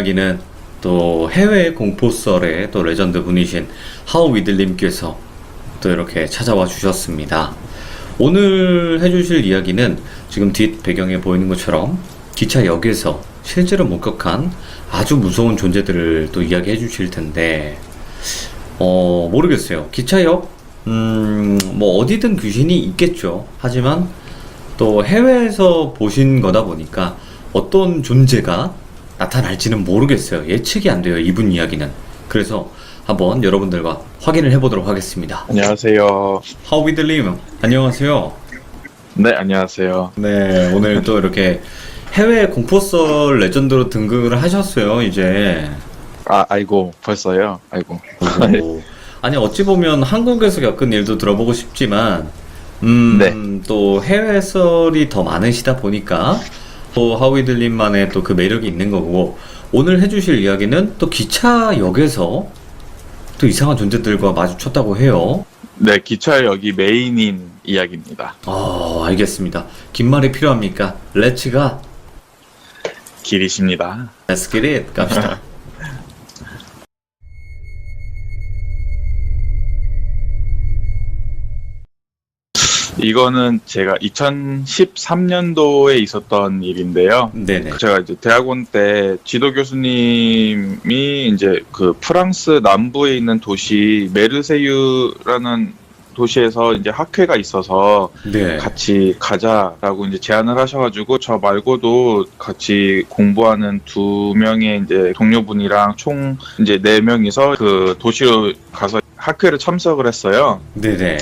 이야기는 또 해외 공포썰의 또 레전드 분이신 하우위들님께서 또 이렇게 찾아와 주셨습니다. 오늘 해주실 이야기는 지금 뒷 배경에 보이는 것처럼 기차역에서 실제로 목격한 아주 무서운 존재들을 또 이야기해 주실 텐데, 모르겠어요. 기차역? 뭐 어디든 귀신이 있겠죠. 하지만 또 해외에서 보신 거다 보니까 어떤 존재가 나타날지는 모르겠어요. 예측이 안 돼요, 이분 이야기는. 그래서 한번 여러분들과 확인을 해보도록 하겠습니다. 안녕하세요. 하우비들님, 안녕하세요. 네, 안녕하세요. 네, 오늘 또 이렇게 해외 공포썰 레전드로 등극을 하셨어요, 이제. 아이고, 벌써요? 아이고. 오. 아니, 어찌 보면 한국에서 겪은 일도 들어보고 싶지만, 네. 또 해외 썰이 더 많으시다 보니까, 또 하우이들님만의 또 그 매력이 있는 거고, 오늘 해주실 이야기는 또 기차역에서 또 이상한 존재들과 마주쳤다고 해요. 네, 기차역이 메인인 이야기입니다. 알겠습니다. 긴 말이 필요합니까? 렛츠가, 길이십니다. Let's get it. 갑시다. 이거는 제가 2013년도에 있었던 일인데요. 네네. 제가 이제 대학원 때 지도 교수님이 이제 그 프랑스 남부에 있는 도시 메르세유라는 도시에서 이제 학회가 있어서 네. 같이 가자라고 이제 제안을 하셔가지고 저 말고도 같이 공부하는 2명의 이제 동료분이랑 총 이제 4명이서 그 도시로 가서 학회를 참석을 했어요. 네네.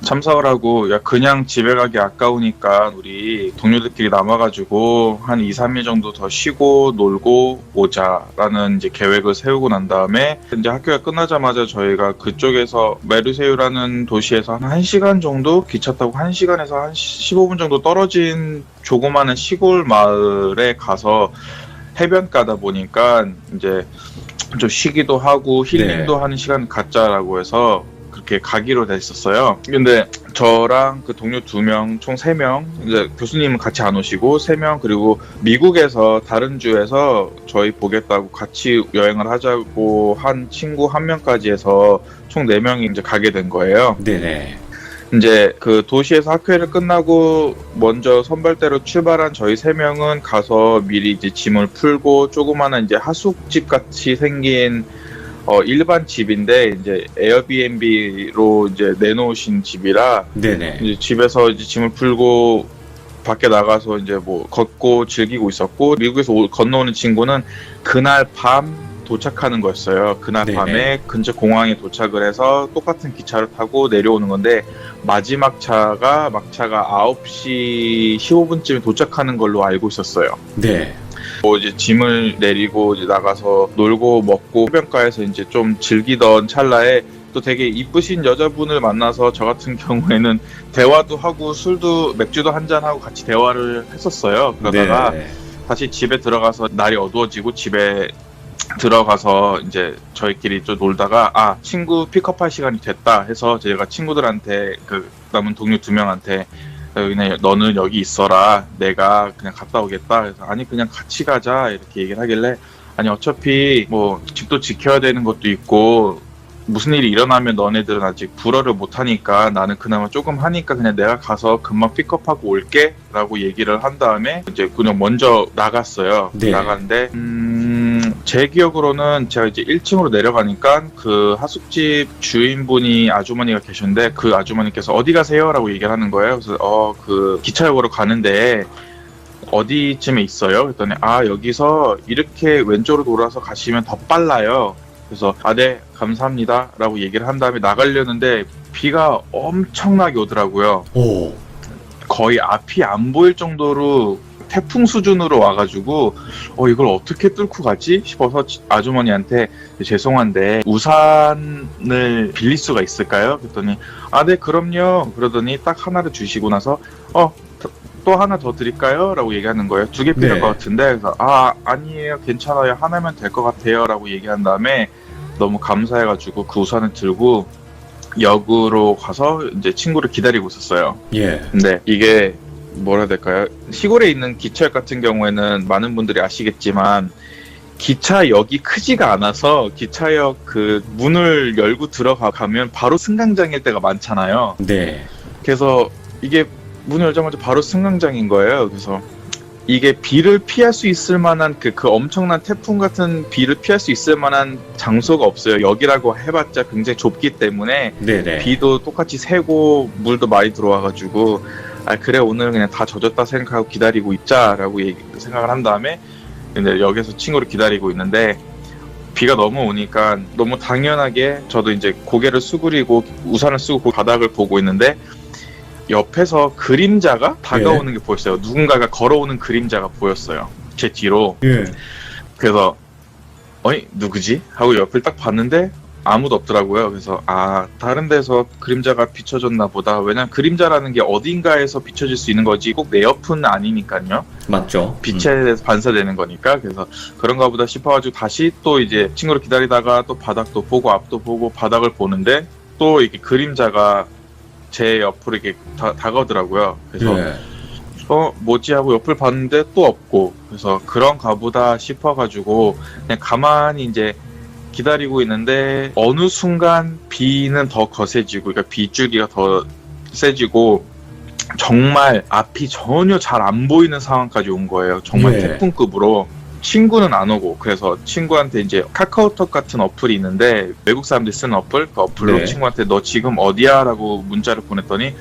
참석을 하고, 야, 그냥 집에 가기 아까우니까 우리 동료들끼리 남아가지고 한 2, 3일 정도 더 쉬고 놀고 오자라는 이제 계획을 세우고 난 다음에 이제 학교가 끝나자마자 저희가 그쪽에서 메르세유라는 도시에서 한 1시간 정도 기차 타고 1시간에서 한 15분 정도 떨어진 조그마한 시골 마을에 가서 해변가다 보니까 이제 좀 쉬기도 하고 힐링도 하는 시간 갖자라고 해서 그렇게 가기로 됐었어요. 근데 저랑 그 동료 2명, 총 3명, 이제 교수님은 같이 안 오시고 3명, 그리고 미국에서 다른 주에서 저희 보겠다고 같이 여행을 하자고 한 친구 1명까지 해서 총 4명이 이제 가게 된 거예요. 네네. 이제 그 도시에서 학회를 끝나고 먼저 선발대로 출발한 저희 3명은 가서 미리 이제 짐을 풀고 조그마한 이제 하숙집 같이 생긴 일반 집인데 이제 에어비앤비로 이제 내놓으신 집이라 네네. 이제 집에서 이제 짐을 풀고 밖에 나가서 이제 뭐 걷고 즐기고 있었고, 미국에서 건너오는 친구는 그날 밤 도착하는 거였어요. 그날 네네. 밤에 근처 공항에 도착을 해서 똑같은 기차를 타고 내려오는 건데 마지막 차가 막차가 9시 15분쯤에 도착하는 걸로 알고 있었어요. 네. 뭐 이제 짐을 내리고 이제 나가서 놀고 먹고 해변가에서 이제 좀 즐기던 찰나에 또 되게 이쁘신 여자분을 만나서 저 같은 경우에는 대화도 하고 술도 맥주도 한잔 하고 같이 대화를 했었어요. 그러다가 네. 다시 집에 들어가서 날이 어두워지고 집에 들어가서 이제 저희끼리 좀 놀다가 친구 픽업할 시간이 됐다 해서 제가 친구들한테 그 남은 동료 2명한테 그냥 너는 여기 있어라, 내가 그냥 갔다 오겠다. 그래서 아니 그냥 같이 가자 이렇게 얘기를 하길래, 아니 어차피 뭐 집도 지켜야 되는 것도 있고 무슨 일이 일어나면 너네들은 아직 불어를 못 하니까 나는 그나마 조금 하니까 그냥 내가 가서 금방 픽업하고 올게 라고 얘기를 한 다음에 이제 그냥 먼저 나갔어요. 네. 나갔는데 제 기억으로는 제가 이제 1층으로 내려가니까 그 하숙집 주인분이 아주머니가 계셨는데 그 아주머니께서 어디 가세요? 라고 얘기를 하는 거예요. 그래서 그 기차역으로 가는데 어디쯤에 있어요? 그랬더니 여기서 이렇게 왼쪽으로 돌아서 가시면 더 빨라요. 그래서 네, 감사합니다 라고 얘기를 한 다음에 나가려는데 비가 엄청나게 오더라고요. 오. 거의 앞이 안 보일 정도로 태풍 수준으로 와가지고 이걸 어떻게 뚫고 가지 싶어서 아주머니한테 죄송한데 우산을 빌릴 수가 있을까요? 그랬더니 네 그럼요. 그러더니 딱 하나를 주시고 나서 또 하나 더 드릴까요? 라고 얘기하는 거예요. 2개 필요할 네. 것 같은데 그래서 아니에요, 괜찮아요, 하나면 될 것 같아요 라고 얘기한 다음에 너무 감사해가지고 그 우산을 들고 역으로 가서 이제 친구를 기다리고 있었어요. 예. 근데 이게 뭐라 해야 될까요? 시골에 있는 기차역 같은 경우에는 많은 분들이 아시겠지만 기차역이 크지가 않아서 기차역 그 문을 열고 들어가면 바로 승강장일 때가 많잖아요. 네. 그래서 이게 문을 열자마자 바로 승강장인 거예요. 그래서 이게 비를 피할 수 있을 만한 그 엄청난 태풍 같은 비를 피할 수 있을 만한 장소가 없어요. 여기라고 해봤자 굉장히 좁기 때문에 네네. 비도 똑같이 새고 물도 많이 들어와가지고 그래 오늘 그냥 다 젖었다 생각하고 기다리고 있자라고 생각을 한 다음에 근데 여기서 친구를 기다리고 있는데 비가 너무 오니까 너무 당연하게 저도 이제 고개를 수그리고 우산을 쓰고 바닥을 보고 있는데 옆에서 그림자가 다가오는 게 보였어요. 누군가가 걸어오는 그림자가 보였어요. 제 뒤로. 예. 그래서 어이 누구지? 하고 옆을 딱 봤는데 아무도 없더라고요. 그래서 다른 데서 그림자가 비춰졌나 보다. 왜냐면 그림자라는 게 어딘가에서 비춰질 수 있는 거지 꼭 내 옆은 아니니까요. 맞죠. 빛에 반사되는 거니까. 그래서 그런가 보다 싶어가지고 다시 또 이제 친구를 기다리다가 또 바닥도 보고 앞도 보고 바닥을 보는데 또 이렇게 그림자가 제 옆으로 이렇게 다가오더라고요. 그래서 예. 뭐지 하고 옆을 봤는데 또 없고 그래서 그런가 보다 싶어가지고 그냥 가만히 이제 기다리고 있는데 어느 순간 비는 더 거세지고 그러니까 빗줄기가 더 세지고 정말 앞이 전혀 잘 안 보이는 상황까지 온 거예요. 정말 예. 태풍급으로. 친구는 안 오고 그래서 친구한테 이제 카카오톡 같은 어플이 있는데 외국 사람들이 쓰는 어플 그 어플로 네. 친구한테 너 지금 어디야? 라고 문자를 보냈더니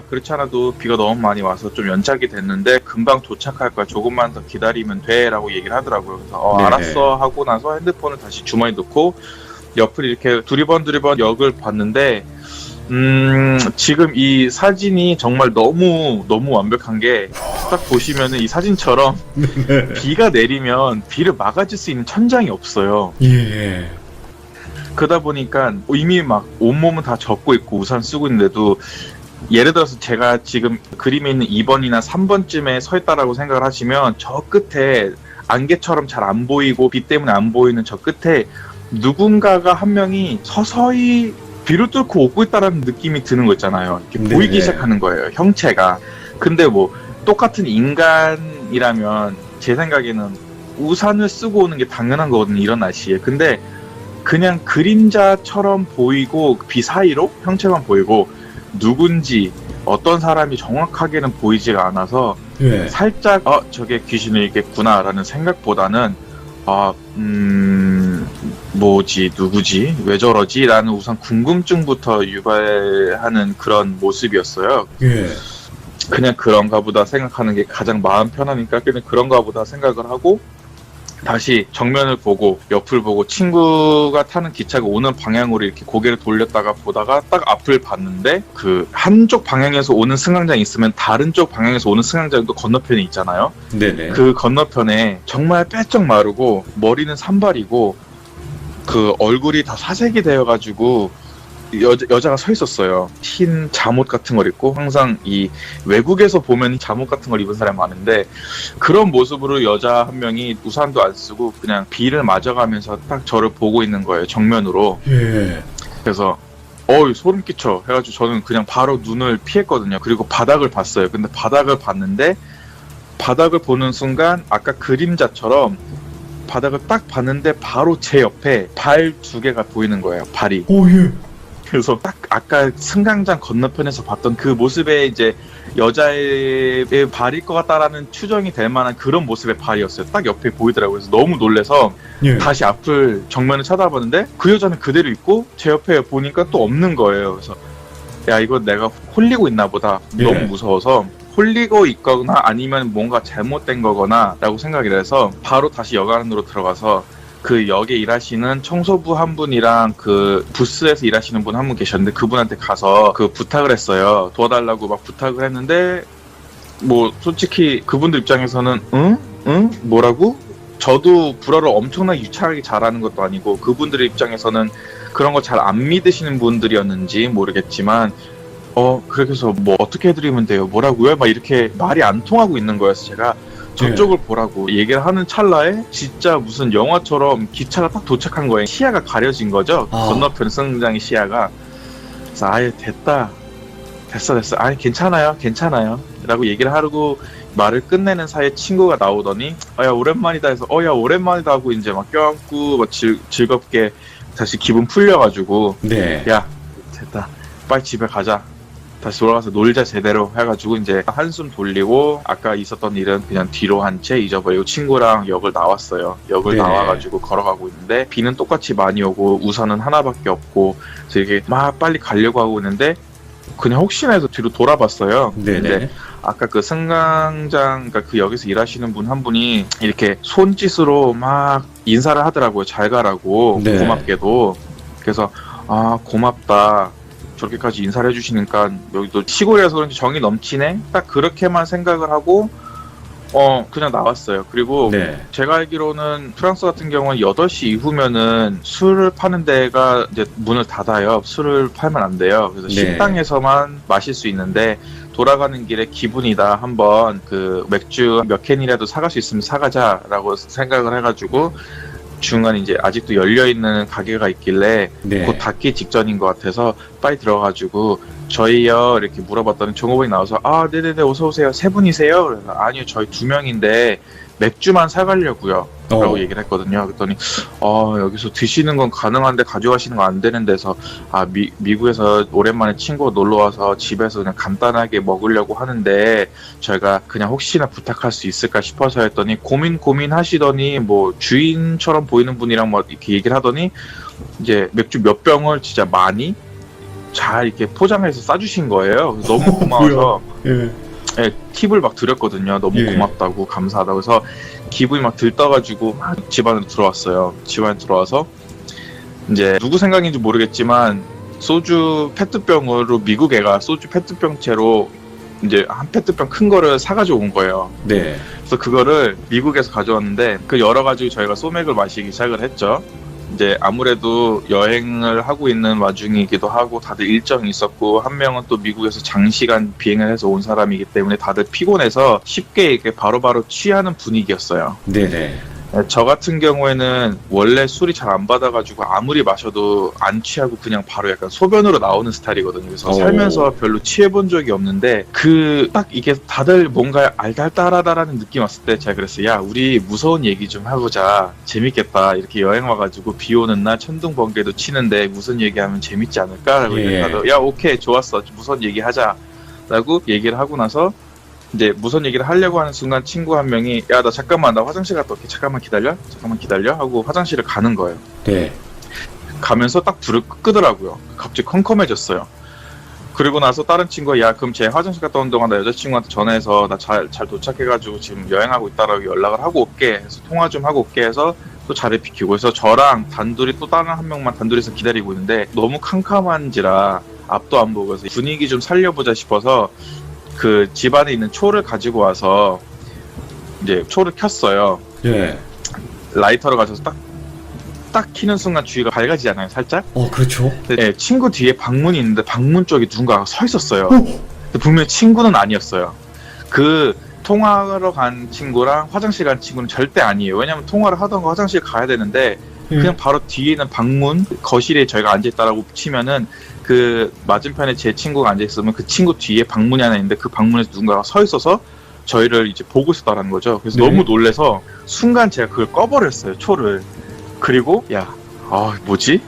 그렇지 않아도 비가 너무 많이 와서 좀 연착이 됐는데 금방 도착할 거야 조금만 더 기다리면 돼 라고 얘기를 하더라고요. 그래서 네. 알았어 하고 나서 핸드폰을 다시 주머니에 넣고 옆을 이렇게 두리번 역을 봤는데 지금 이 사진이 정말 너무 완벽한 게 딱 보시면은 이 사진처럼 비가 내리면 비를 막아줄 수 있는 천장이 없어요. 예. 그러다 보니까 이미 막 온몸은 다 젖고 있고 우산 쓰고 있는데도 예를 들어서 제가 지금 그림에 있는 2번이나 3번쯤에 서 있다라고 생각을 하시면 저 끝에 안개처럼 잘 안 보이고 비 때문에 안 보이는 저 끝에 누군가가 한 명이 서서히 비를 뚫고 오고 있다라는 느낌이 드는 거 있잖아요. 이렇게 네네. 보이기 시작하는 거예요, 형체가. 근데 뭐 똑같은 인간이라면 제 생각에는 우산을 쓰고 오는 게 당연한 거거든요, 이런 날씨에. 근데 그냥 그림자처럼 보이고 비 사이로 형체만 보이고 누군지 어떤 사람이 정확하게는 보이지가 않아서 예. 살짝 저게 귀신이겠구나라는 생각보다는 뭐지 누구지 왜 저러지 라는 우선 궁금증부터 유발하는 그런 모습이었어요. 예. 그냥 그런가 보다 생각하는 게 가장 마음 편하니까 그냥 그런가 보다 생각을 하고 다시 정면을 보고 옆을 보고 친구가 타는 기차가 오는 방향으로 이렇게 고개를 돌렸다가 보다가 딱 앞을 봤는데 그 한쪽 방향에서 오는 승강장이 있으면 다른 쪽 방향에서 오는 승강장도 건너편에 있잖아요. 네네. 그 건너편에 정말 빼쩍 마르고 머리는 산발이고 그 얼굴이 다 사색이 되어가지고 여자가 서 있었어요. 흰 잠옷 같은 걸 입고 항상 이 외국에서 보면 잠옷 같은 걸 입은 사람이 많은데 그런 모습으로 여자 한 명이 우산도 안 쓰고 그냥 비를 맞아가면서 딱 저를 보고 있는 거예요. 정면으로. 예. 그래서 소름 끼쳐 해가지고 저는 그냥 바로 눈을 피했거든요. 그리고 바닥을 봤어요. 근데 바닥을 봤는데 바닥을 보는 순간 아까 그림자처럼 바닥을 딱 봤는데 바로 제 옆에 발 2개가 보이는 거예요. 발이. 오, 예. 그래서 딱 아까 승강장 건너편에서 봤던 그 모습에 이제 여자의 발일 것 같다라는 추정이 될 만한 그런 모습의 발이었어요. 딱 옆에 보이더라고요. 그래서 너무 놀래서 예. 다시 앞을 정면을 쳐다봤는데 그 여자는 그대로 있고 제 옆에 보니까 또 없는 거예요. 그래서 야 이거 내가 홀리고 있나 보다. 예. 너무 무서워서 홀리고 있거나 아니면 뭔가 잘못된 거거나 라고 생각이 해서 바로 다시 역 안으로 들어가서 그 역에 일하시는 청소부 한 분이랑 그 부스에서 일하시는 분 한 분 계셨는데 그분한테 가서 그 부탁을 했어요. 도와달라고 막 부탁을 했는데 뭐 솔직히 그분들 입장에서는 응? 뭐라고? 저도 불어를 엄청나게 유창하게 잘하는 것도 아니고 그분들 입장에서는 그런 거 잘 안 믿으시는 분들이었는지 모르겠지만 그렇게 해서 뭐 어떻게 해드리면 돼요? 뭐라고요? 막 이렇게 말이 안 통하고 있는 거여서 제가 저쪽을 보라고 얘기를 하는 찰나에 진짜 무슨 영화처럼 기차가 딱 도착한 거예요. 시야가 가려진 거죠. 건너편 승강장의 시야가. 그래서 됐어. 아니 괜찮아요 라고 얘기를 하고 말을 끝내는 사이에 친구가 나오더니 야 오랜만이다 해서 야 오랜만이다 하고 이제 막 껴안고 막 즐겁게 다시 기분 풀려가지고 네. 야 됐다 빨리 집에 가자 다시 돌아가서 놀자 제대로 해가지고 이제 한숨 돌리고 아까 있었던 일은 그냥 뒤로 한 채 잊어버리고 친구랑 역을 나왔어요. 역을 네. 나와가지고 걸어가고 있는데 비는 똑같이 많이 오고 우산은 하나밖에 없고 그래서 이렇게 막 빨리 가려고 하고 있는데 그냥 혹시나 해서 뒤로 돌아봤어요. 네네. 근데 아까 그 승강장, 그러니까 그 역에서 일하시는 분 한 분이 이렇게 손짓으로 막 인사를 하더라고요. 잘 가라고. 네. 고맙게도. 그래서 아 고맙다. 저렇게까지 인사를 해주시니까 여기도 시골이라서 그런지 정이 넘치네. 딱 그렇게만 생각을 하고 그냥 나왔어요. 그리고 네. 제가 알기로는 프랑스 같은 경우는 8시 이후면은 술을 파는 데가 이제 문을 닫아요. 술을 팔면 안 돼요. 그래서 네. 식당에서만 마실 수 있는데 돌아가는 길에 기분이다 한번 그 맥주 몇 캔이라도 사갈 수 있으면 사가자라고 생각을 해가지고 중간에 이제 아직도 열려있는 가게가 있길래 네. 곧 닫기 직전인 것 같아서 빨리 들어가지고 저희요 이렇게 물어봤더니 종업원이 나와서 아 네네네 어서오세요 세 분이세요? 그래서 아니요 저희 2명인데 맥주만 사가려고요 라고 얘기를 했거든요. 그랬더니 여기서 드시는 건 가능한데 가져가시는 건 안 되는 데서 미국에서 오랜만에 친구가 놀러와서 집에서 그냥 간단하게 먹으려고 하는데 저희가 그냥 혹시나 부탁할 수 있을까 싶어서 했더니 고민하시더니 뭐 주인처럼 보이는 분이랑 뭐 이렇게 얘기를 하더니 이제 맥주 몇 병을 진짜 많이 잘 이렇게 포장해서 싸주신 거예요. 너무 고마워서 예. 네, 팁을 막 드렸거든요. 너무 예. 고맙다고 감사하다고 해서 기분이 막 들떠가지고 막 집 안으로 들어왔어요. 집 안에 들어와서 이제 누구 생각인지 모르겠지만 소주 페트병으로 미국 애가 소주 페트병째로 이제 한 페트병 큰 거를 사가지고 온 거예요. 네. 그래서 그거를 미국에서 가져왔는데 그 열어가지고 저희가 소맥을 마시기 시작을 했죠. 이제 아무래도 여행을 하고 있는 와중이기도 하고 다들 일정이 있었고 한 명은 또 미국에서 장시간 비행을 해서 온 사람이기 때문에 다들 피곤해서 쉽게 이렇게 바로바로 취하는 분위기였어요. 네네. 저 같은 경우에는 원래 술이 잘 안 받아가지고 아무리 마셔도 안 취하고 그냥 바로 약간 소변으로 나오는 스타일이거든요. 그래서 오. 살면서 별로 취해본 적이 없는데 딱 이게 다들 뭔가 알달달하다라는 느낌 왔을 때 제가 그랬어요. 야 우리 무서운 얘기 좀 해보자. 재밌겠다. 이렇게 여행 와가지고 비 오는 날 천둥 번개도 치는데 무슨 얘기하면 재밌지 않을까라고 예. 얘기하더라고요. 야 오케이 좋았어. 무슨 얘기 하자. 라고 얘기를 하고 나서 이제 무슨 얘기를 하려고 하는 순간 친구 한 명이 야 나 잠깐만 나 화장실 갔다 올게 잠깐만 기다려 하고 화장실을 가는 거예요. 네. 가면서 딱 불을 끄더라고요. 갑자기 컴컴해졌어요. 그리고 나서 다른 친구가 야 그럼 쟤 화장실 갔다 온 동안 나 여자친구한테 전화해서 나 잘 도착해가지고 지금 여행하고 있다라고 연락을 하고 올게 해서 통화 좀 하고 올게 해서 또 자리 비키고 해서 저랑 단둘이 또 다른 한 명만 단둘이서 기다리고 있는데 너무 캄캄한지라 앞도 안 보고 해서 분위기 좀 살려보자 싶어서 그 집안에 있는 초를 가지고 와서 이제 초를 켰어요. 예. 라이터를 가져서 딱 켜는 순간 주위가 밝아지지 않아요, 살짝? 그렇죠. 네, 친구 뒤에 방문이 있는데 방문 쪽에 누군가가 서 있었어요. 근데 분명히 친구는 아니었어요. 그 통화하러 간 친구랑 화장실 간 친구는 절대 아니에요. 왜냐면 통화를 하던가 화장실 가야 되는데 그냥 바로 뒤에 있는 방문, 거실에 저희가 앉아있다라고 치면은 그 맞은편에 제 친구가 앉아있으면 그 친구 뒤에 방문이 하나 있는데 그 방문에서 누군가가 서 있어서 저희를 이제 보고 있었다는 거죠. 그래서 네. 너무 놀래서 순간 제가 그걸 꺼버렸어요, 초를. 그리고 뭐지?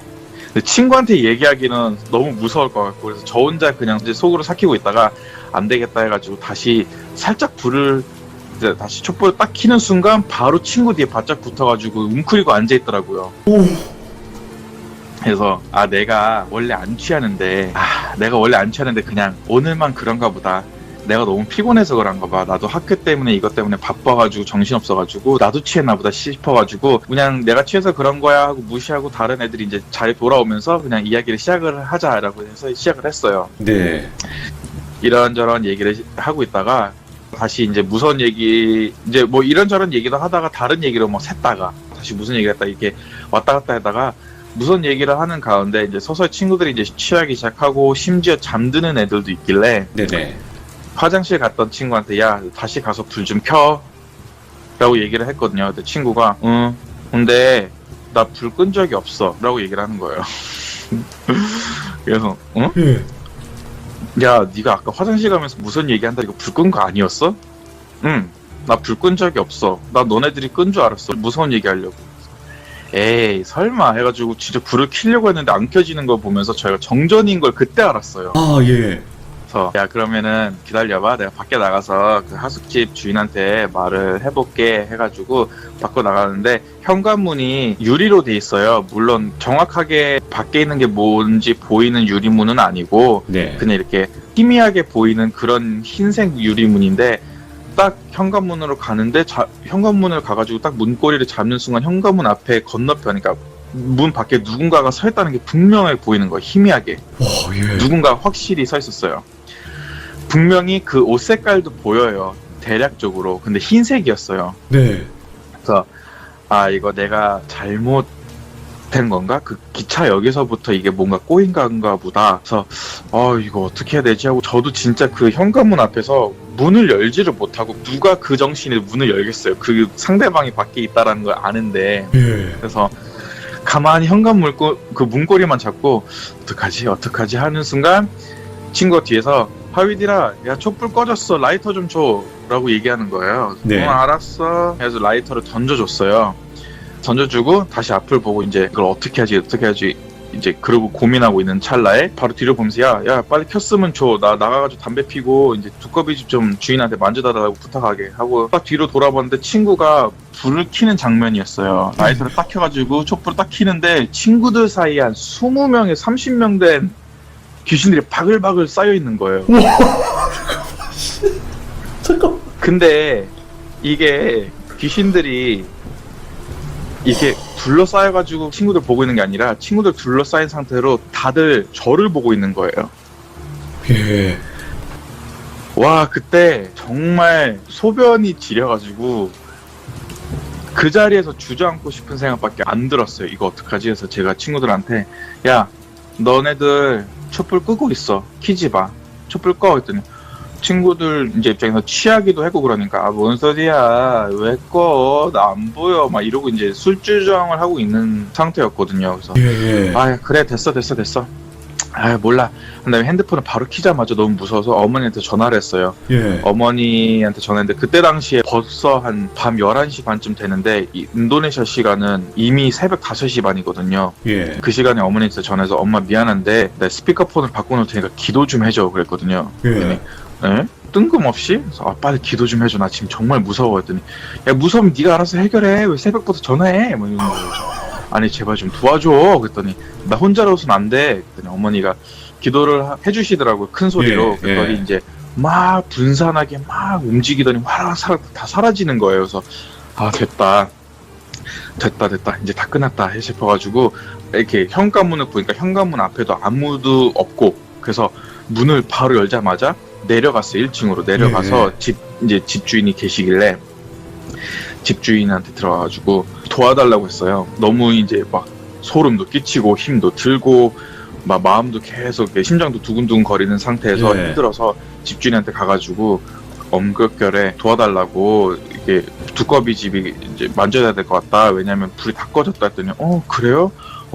근데 친구한테 얘기하기는 너무 무서울 것 같고 그래서 저 혼자 그냥 이제 속으로 삭히고 있다가 안 되겠다 해가지고 다시 살짝 불을 이제 다시 촛불을 딱 켜는 순간 바로 친구 뒤에 바짝 붙어가지고 웅크리고 앉아있더라고요. 그래서 내가 원래 안 취하는데 그냥 오늘만 그런가 보다. 내가 너무 피곤해서 그런가 봐. 나도 학교 때문에 이것 때문에 바빠가지고 정신없어가지고 나도 취했나 보다 싶어가지고 그냥 내가 취해서 그런 거야 하고 무시하고 다른 애들이 이제 자리 돌아오면서 그냥 이야기를 시작을 하자라고 해서 시작을 했어요. 네. 이런저런 얘기를 하고 있다가 다시 이제 무서운 얘기 이제 뭐 이런저런 얘기도 하다가 다른 얘기로 뭐 샜다가 다시 무슨 얘기를 했다 이렇게 왔다 갔다 하다가 무슨 얘기를 하는 가운데 이제 서서히 친구들이 이제 취하기 시작하고 심지어 잠드는 애들도 있길래 네네. 화장실 갔던 친구한테 야 다시 가서 불 좀 켜 라고 얘기를 했거든요. 근데 친구가 근데 나 불 끈 적이 없어 라고 얘기를 하는 거예요. 그래서 예. 야 네가 아까 화장실 가면서 무슨 얘기한다 이거 불 끈 거 아니었어? 응, 나 불 끈 적이 없어. 나 너네들이 끈 줄 알았어. 무서운 얘기 하려고. 에이, 설마 해가지고 진짜 불을 켜려고 했는데 안 켜지는 거 보면서 저희가 정전인 걸 그때 알았어요. 아, 예. 그래서 야, 그러면은 기다려봐. 내가 밖에 나가서 그 하숙집 주인한테 말을 해볼게 해가지고 밖으로 나가는데 현관문이 유리로 돼 있어요. 물론 정확하게 밖에 있는 게 뭔지 보이는 유리문은 아니고 네. 그냥 이렇게 희미하게 보이는 그런 흰색 유리문인데 딱 현관문으로 가는데 현관문을 가가지고 딱 문고리를 잡는 순간 현관문 앞에 건너편, 그러니까 문 밖에 누군가가 서 있다는 게 분명하게 보이는 거예요. 희미하게. 예. 누군가 확실히 서 있었어요. 분명히 그 옷 색깔도 보여요. 대략적으로. 근데 흰색이었어요. 네. 그래서 아, 이거 내가 잘못된 건가? 그 기차역에서부터 이게 뭔가 꼬인 건가 보다. 그래서 이거 어떻게 해야 되지 하고 저도 진짜 그 현관문 앞에서 문을 열지를 못하고 누가 그 정신에 문을 열겠어요. 그 상대방이 밖에 있다라는 걸 아는데. 예. 그래서 가만히 현관문 그 문고리만 잡고 어떡하지 하는 순간 친구가 뒤에서 하위디라, 야, 촛불 꺼졌어. 라이터 좀 줘. 라고 얘기하는 거예요. 네. 알았어. 그래서 라이터를 던져줬어요. 던져주고 다시 앞을 보고 이제 이걸 어떻게 하지 이제 그러고 고민하고 있는 찰나에 바로 뒤를 보면서 야, 빨리 켰으면 줘. 나 나가가지고 담배 피고 이제 두꺼비 집 좀 주인한테 만져달라고 부탁하게 하고 딱 뒤로 돌아봤는데 친구가 불을 켜는 장면이었어요. 라이터를 딱 켜가지고 촛불을 딱 켜는데 친구들 사이에 한 20명에 30명 된 귀신들이 바글바글 쌓여 있는 거예요. 잠깐. 근데 이게 귀신들이 이게 둘러싸여가지고 친구들 보고 있는 게 아니라 친구들 둘러싸인 상태로 다들 저를 보고 있는 거예요. 예. 와, 그때 정말 소변이 지려가지고 그 자리에서 주저앉고 싶은 생각밖에 안 들었어요. 이거 어떡하지 해서 제가 친구들한테 야, 너네들 촛불 끄고 있어. 키지 마. 촛불 꺼. 했더니 친구들 이제 입장에서 취하기도 하고 그러니까 뭔 소리야, 왜 꺼, 나 안 보여, 막 이러고 이제 술주정을 하고 있는 상태였거든요. 그래서 예. 아, 그래, 됐어. 아, 몰라. 그다음에 핸드폰을 바로 키자마자 너무 무서워서 어머니한테 전화를 했어요. 예. 어머니한테 전화했는데 그때 당시에 벌써 한 밤 11시 반쯤 되는데 이 인도네시아 시간은 이미 새벽 5시 반이거든요. 예. 그 시간에 어머니한테 전화해서 엄마 미안한데 내 스피커폰을 바꿔놓을 테니까 기도 좀 해줘 그랬거든요. 예. 네? 뜬금없이? 그래서 빨리 기도 좀 해줘. 나 지금 정말 무서워. 했더니 야, 무서우면 네가 알아서 해결해. 왜 새벽부터 전화해? 뭐 이런 거예요. 아니, 제발 좀 도와줘. 그랬더니 나 혼자로서는 안 돼. 그랬더니 어머니가 기도를 해주시더라고요. 큰 소리로. 예, 그랬더니 예. 이제 막 분산하게 막 움직이더니 화랑 다 사라지는 거예요. 그래서 아, 됐다. 이제 다 끝났다 싶어가지고 이렇게 현관문을 보니까 현관문 앞에도 아무도 없고 그래서 문을 바로 열자마자 내려갔어요. 1층으로 내려가서 집주인이 계시길래 집주인한테 들어가가지고 도와달라고 했어요. 너무 이제 막 소름도 끼치고 힘도 들고 막 마음도 계속 심장도 두근두근 거리는 상태에서 예. 힘들어서 집주인한테 가가지고 엄격결에 도와달라고 이게 두꺼비 집이 이제 만져야 될 것 같다. 왜냐면 불이 다 꺼졌다 했더니 그래요?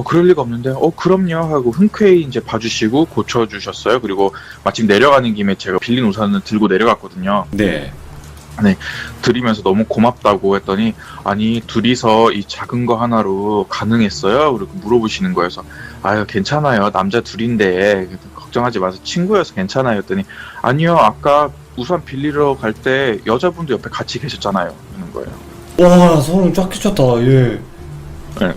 그럴 리가 없는데 그럼요 하고 흔쾌히 이제 봐주시고 고쳐주셨어요. 그리고 마침 내려가는 김에 제가 빌린 우산을 들고 내려갔거든요. 네. 드리면서 너무 고맙다고 했더니 아니 둘이서 이 작은 거 하나로 가능했어요? 그리고 물어보시는 거예요. 그래서 아유 괜찮아요. 남자 둘인데 걱정하지 마세요. 친구여서 괜찮아요. 했더니 아니요. 아까 우산 빌리러 갈 때 여자분도 옆에 같이 계셨잖아요. 이러는 거예요. 와, 소름 쫙 끼쳤다. 예. 네,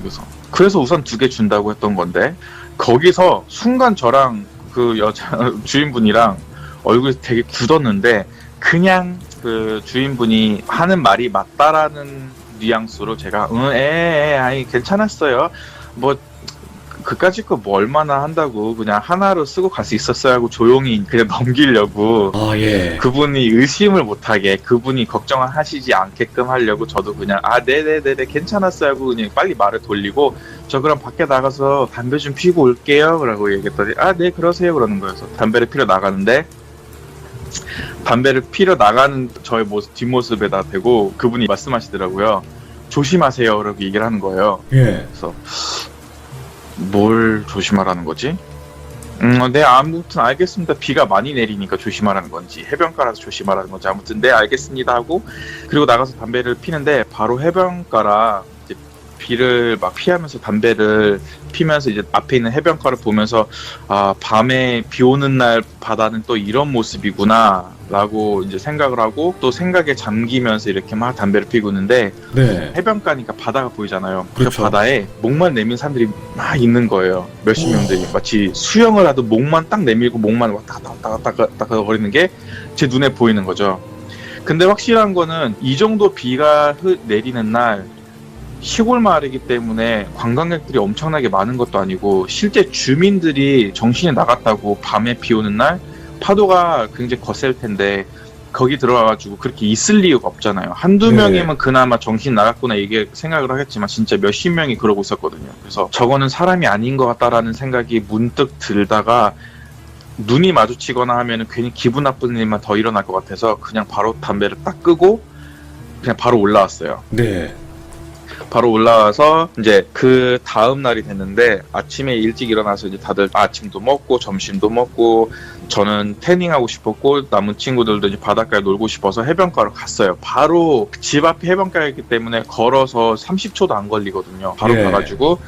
그래서 우산 2개 준다고 했던 건데 거기서 순간 저랑 그 여자 주인분이랑 얼굴이 되게 굳었는데 그냥 그 주인분이 하는 말이 맞다라는 뉘앙스로 제가 아니 괜찮았어요. 뭐 그까짓 거 뭐 얼마나 한다고 그냥 하나로 쓰고 갈 수 있었어요 하고 조용히 그냥 넘기려고 아, 예. 그분이 의심을 못하게 그분이 걱정하시지 않게끔 하려고 저도 그냥 네네네네 괜찮았어요 하고 그냥 빨리 말을 돌리고 저 그럼 밖에 나가서 담배 좀 피고 올게요 라고 얘기했더니 네 그러세요 그러는 거예요. 그래서 담배를 피러 나가는데 담배를 피러 나가는 저의 뒷모습에다 대고 그분이 말씀하시더라고요. 조심하세요 라고 얘기를 하는 거예요. 예. 그래서 뭘 조심하라는 거지? 네, 아무튼 알겠습니다. 비가 많이 내리니까 조심하라는 건지 해변가라서 조심하라는 건지 아무튼 네, 알겠습니다 하고 그리고 나가서 담배를 피는데 바로 해변가라 이제 비를 막 피하면서 담배를 피면서 이제 앞에 있는 해변가를 보면서 아, 밤에 비 오는 날 바다는 또 이런 모습이구나 라고 이제 생각을 하고 또 생각에 잠기면서 이렇게 막 담배를 피고 있는데 네. 해변가니까 바다가 보이잖아요. 그 그렇죠. 바다에 목만 내민 사람들이 막 있는 거예요. 몇십 명들이 마치 수영을 하듯 목만 딱 내밀고 목만 왔다 갔다 거리는 게 제 눈에 보이는 거죠. 근데 확실한 거는 이 정도 비가 내리는 날 시골 마을이기 때문에 관광객들이 엄청나게 많은 것도 아니고 실제 주민들이 정신이 나갔다고 밤에 비 오는 날 파도가 굉장히 거셀 텐데 거기 들어가가지고 그렇게 있을 이유가 없잖아요. 한두 네. 명이면 그나마 정신 나갔구나 이게 생각을 하겠지만 진짜 몇십 명이 그러고 있었거든요. 그래서 저거는 사람이 아닌 것 같다라는 생각이 문득 들다가 눈이 마주치거나 하면 괜히 기분 나쁜 일만 더 일어날 것 같아서 그냥 바로 담배를 딱 끄고 그냥 바로 올라왔어요. 네. 바로 올라와서 이제 그 다음 날이 됐는데 아침에 일찍 일어나서 이제 다들 아침도 먹고 점심도 먹고 저는 태닝하고 싶었고 남은 친구들도 이제 바닷가에 놀고 싶어서 해변가로 갔어요. 바로 집 앞이 해변가이기 때문에 걸어서 30초도 안 걸리거든요. 바로 예. 가가지고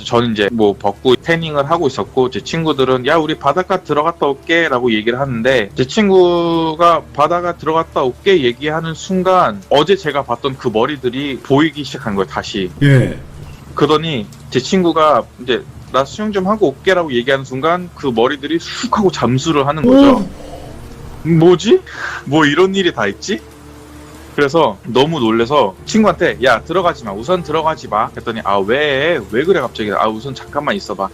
저는 이제 뭐 벗고 태닝을 하고 있었고 제 친구들은 야 우리 바닷가 들어갔다 올게 라고 얘기를 하는데 제 친구가 바다가 들어갔다 올게 얘기하는 순간 어제 제가 봤던 그 머리들이 보이기 시작한 거예요. 다시. 예. 그러더니 제 친구가 이제 나 수영 좀 하고 올게 라고 얘기하는 순간 그 머리들이 쑥 하고 잠수를 하는 거죠. 뭐지? 뭐 이런 일이 다 있지? 그래서 너무 놀래서 친구한테 야 들어가지 마 우선 들어가지 마 했더니 아 왜 그래 갑자기 아 우선 잠깐만 있어봐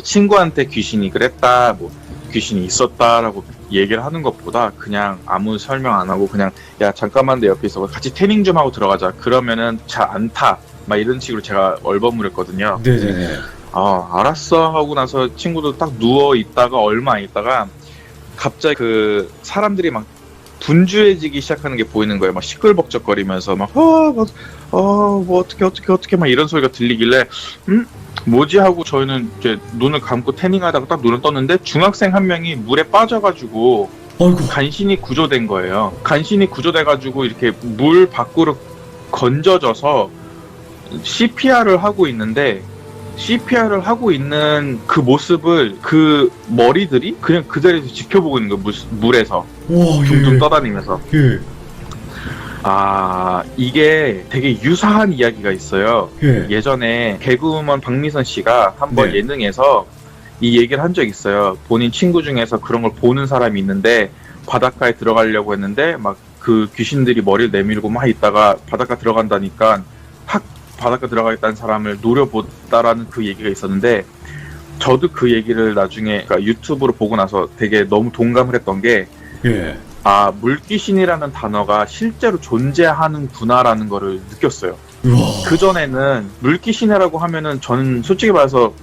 친구한테 귀신이 그랬다 뭐 귀신이 있었다라고 얘기를 하는 것보다 그냥 아무 설명 안 하고 그냥 야 잠깐만 내 옆에 있어 같이 태닝 좀 하고 들어가자 그러면은 잘 안 타 막 이런 식으로 제가 얼버무렸거든요. 네네네. 아 알았어 하고 나서 친구도 딱 누워 있다가 얼마 안 있다가 갑자기 그 사람들이 막 분주해지기 시작하는 게 보이는 거예요. 막 시끌벅적거리면서 뭐 어떻게 막 이런 소리가 들리길래 뭐지 하고 저희는 이제 눈을 감고 태닝하다가 딱 눈을 떴는데 중학생 한 명이 물에 빠져가지고 아이고. 간신히 구조된 거예요. 간신히 구조돼가지고 이렇게 물 밖으로 건져져서 CPR을 하고 있는데 CPR을 하고 있는 그 모습을 그 머리들이 그냥 그 자리에서 지켜보고 있는 거예요. 물에서 와, 둥둥 예. 떠다니면서. 예. 아 이게 되게 유사한 이야기가 있어요. 예. 예전에 개그우먼 박미선 씨가 한번 네. 예능에서 이 얘기를 한 적이 있어요. 본인 친구 중에서 그런 걸 보는 사람이 있는데 바닷가에 들어가려고 했는데 막 그 귀신들이 머리를 내밀고 막 있다가 바닷가 들어간다니까 확 바닷가 들어가겠다는 사람을 노려보다라는 그 얘기가 있었는데 저도 그 얘기를 나중에 그러니까 유튜브로 보고 나서 되게 너무 동감을 했던 게 예. 아, 물귀신이라는 단어가 실제로 존재하는구나라는 거를 느꼈어요. 우와. 그전에는 물귀신이라고 하면은 저는 솔직히 말해서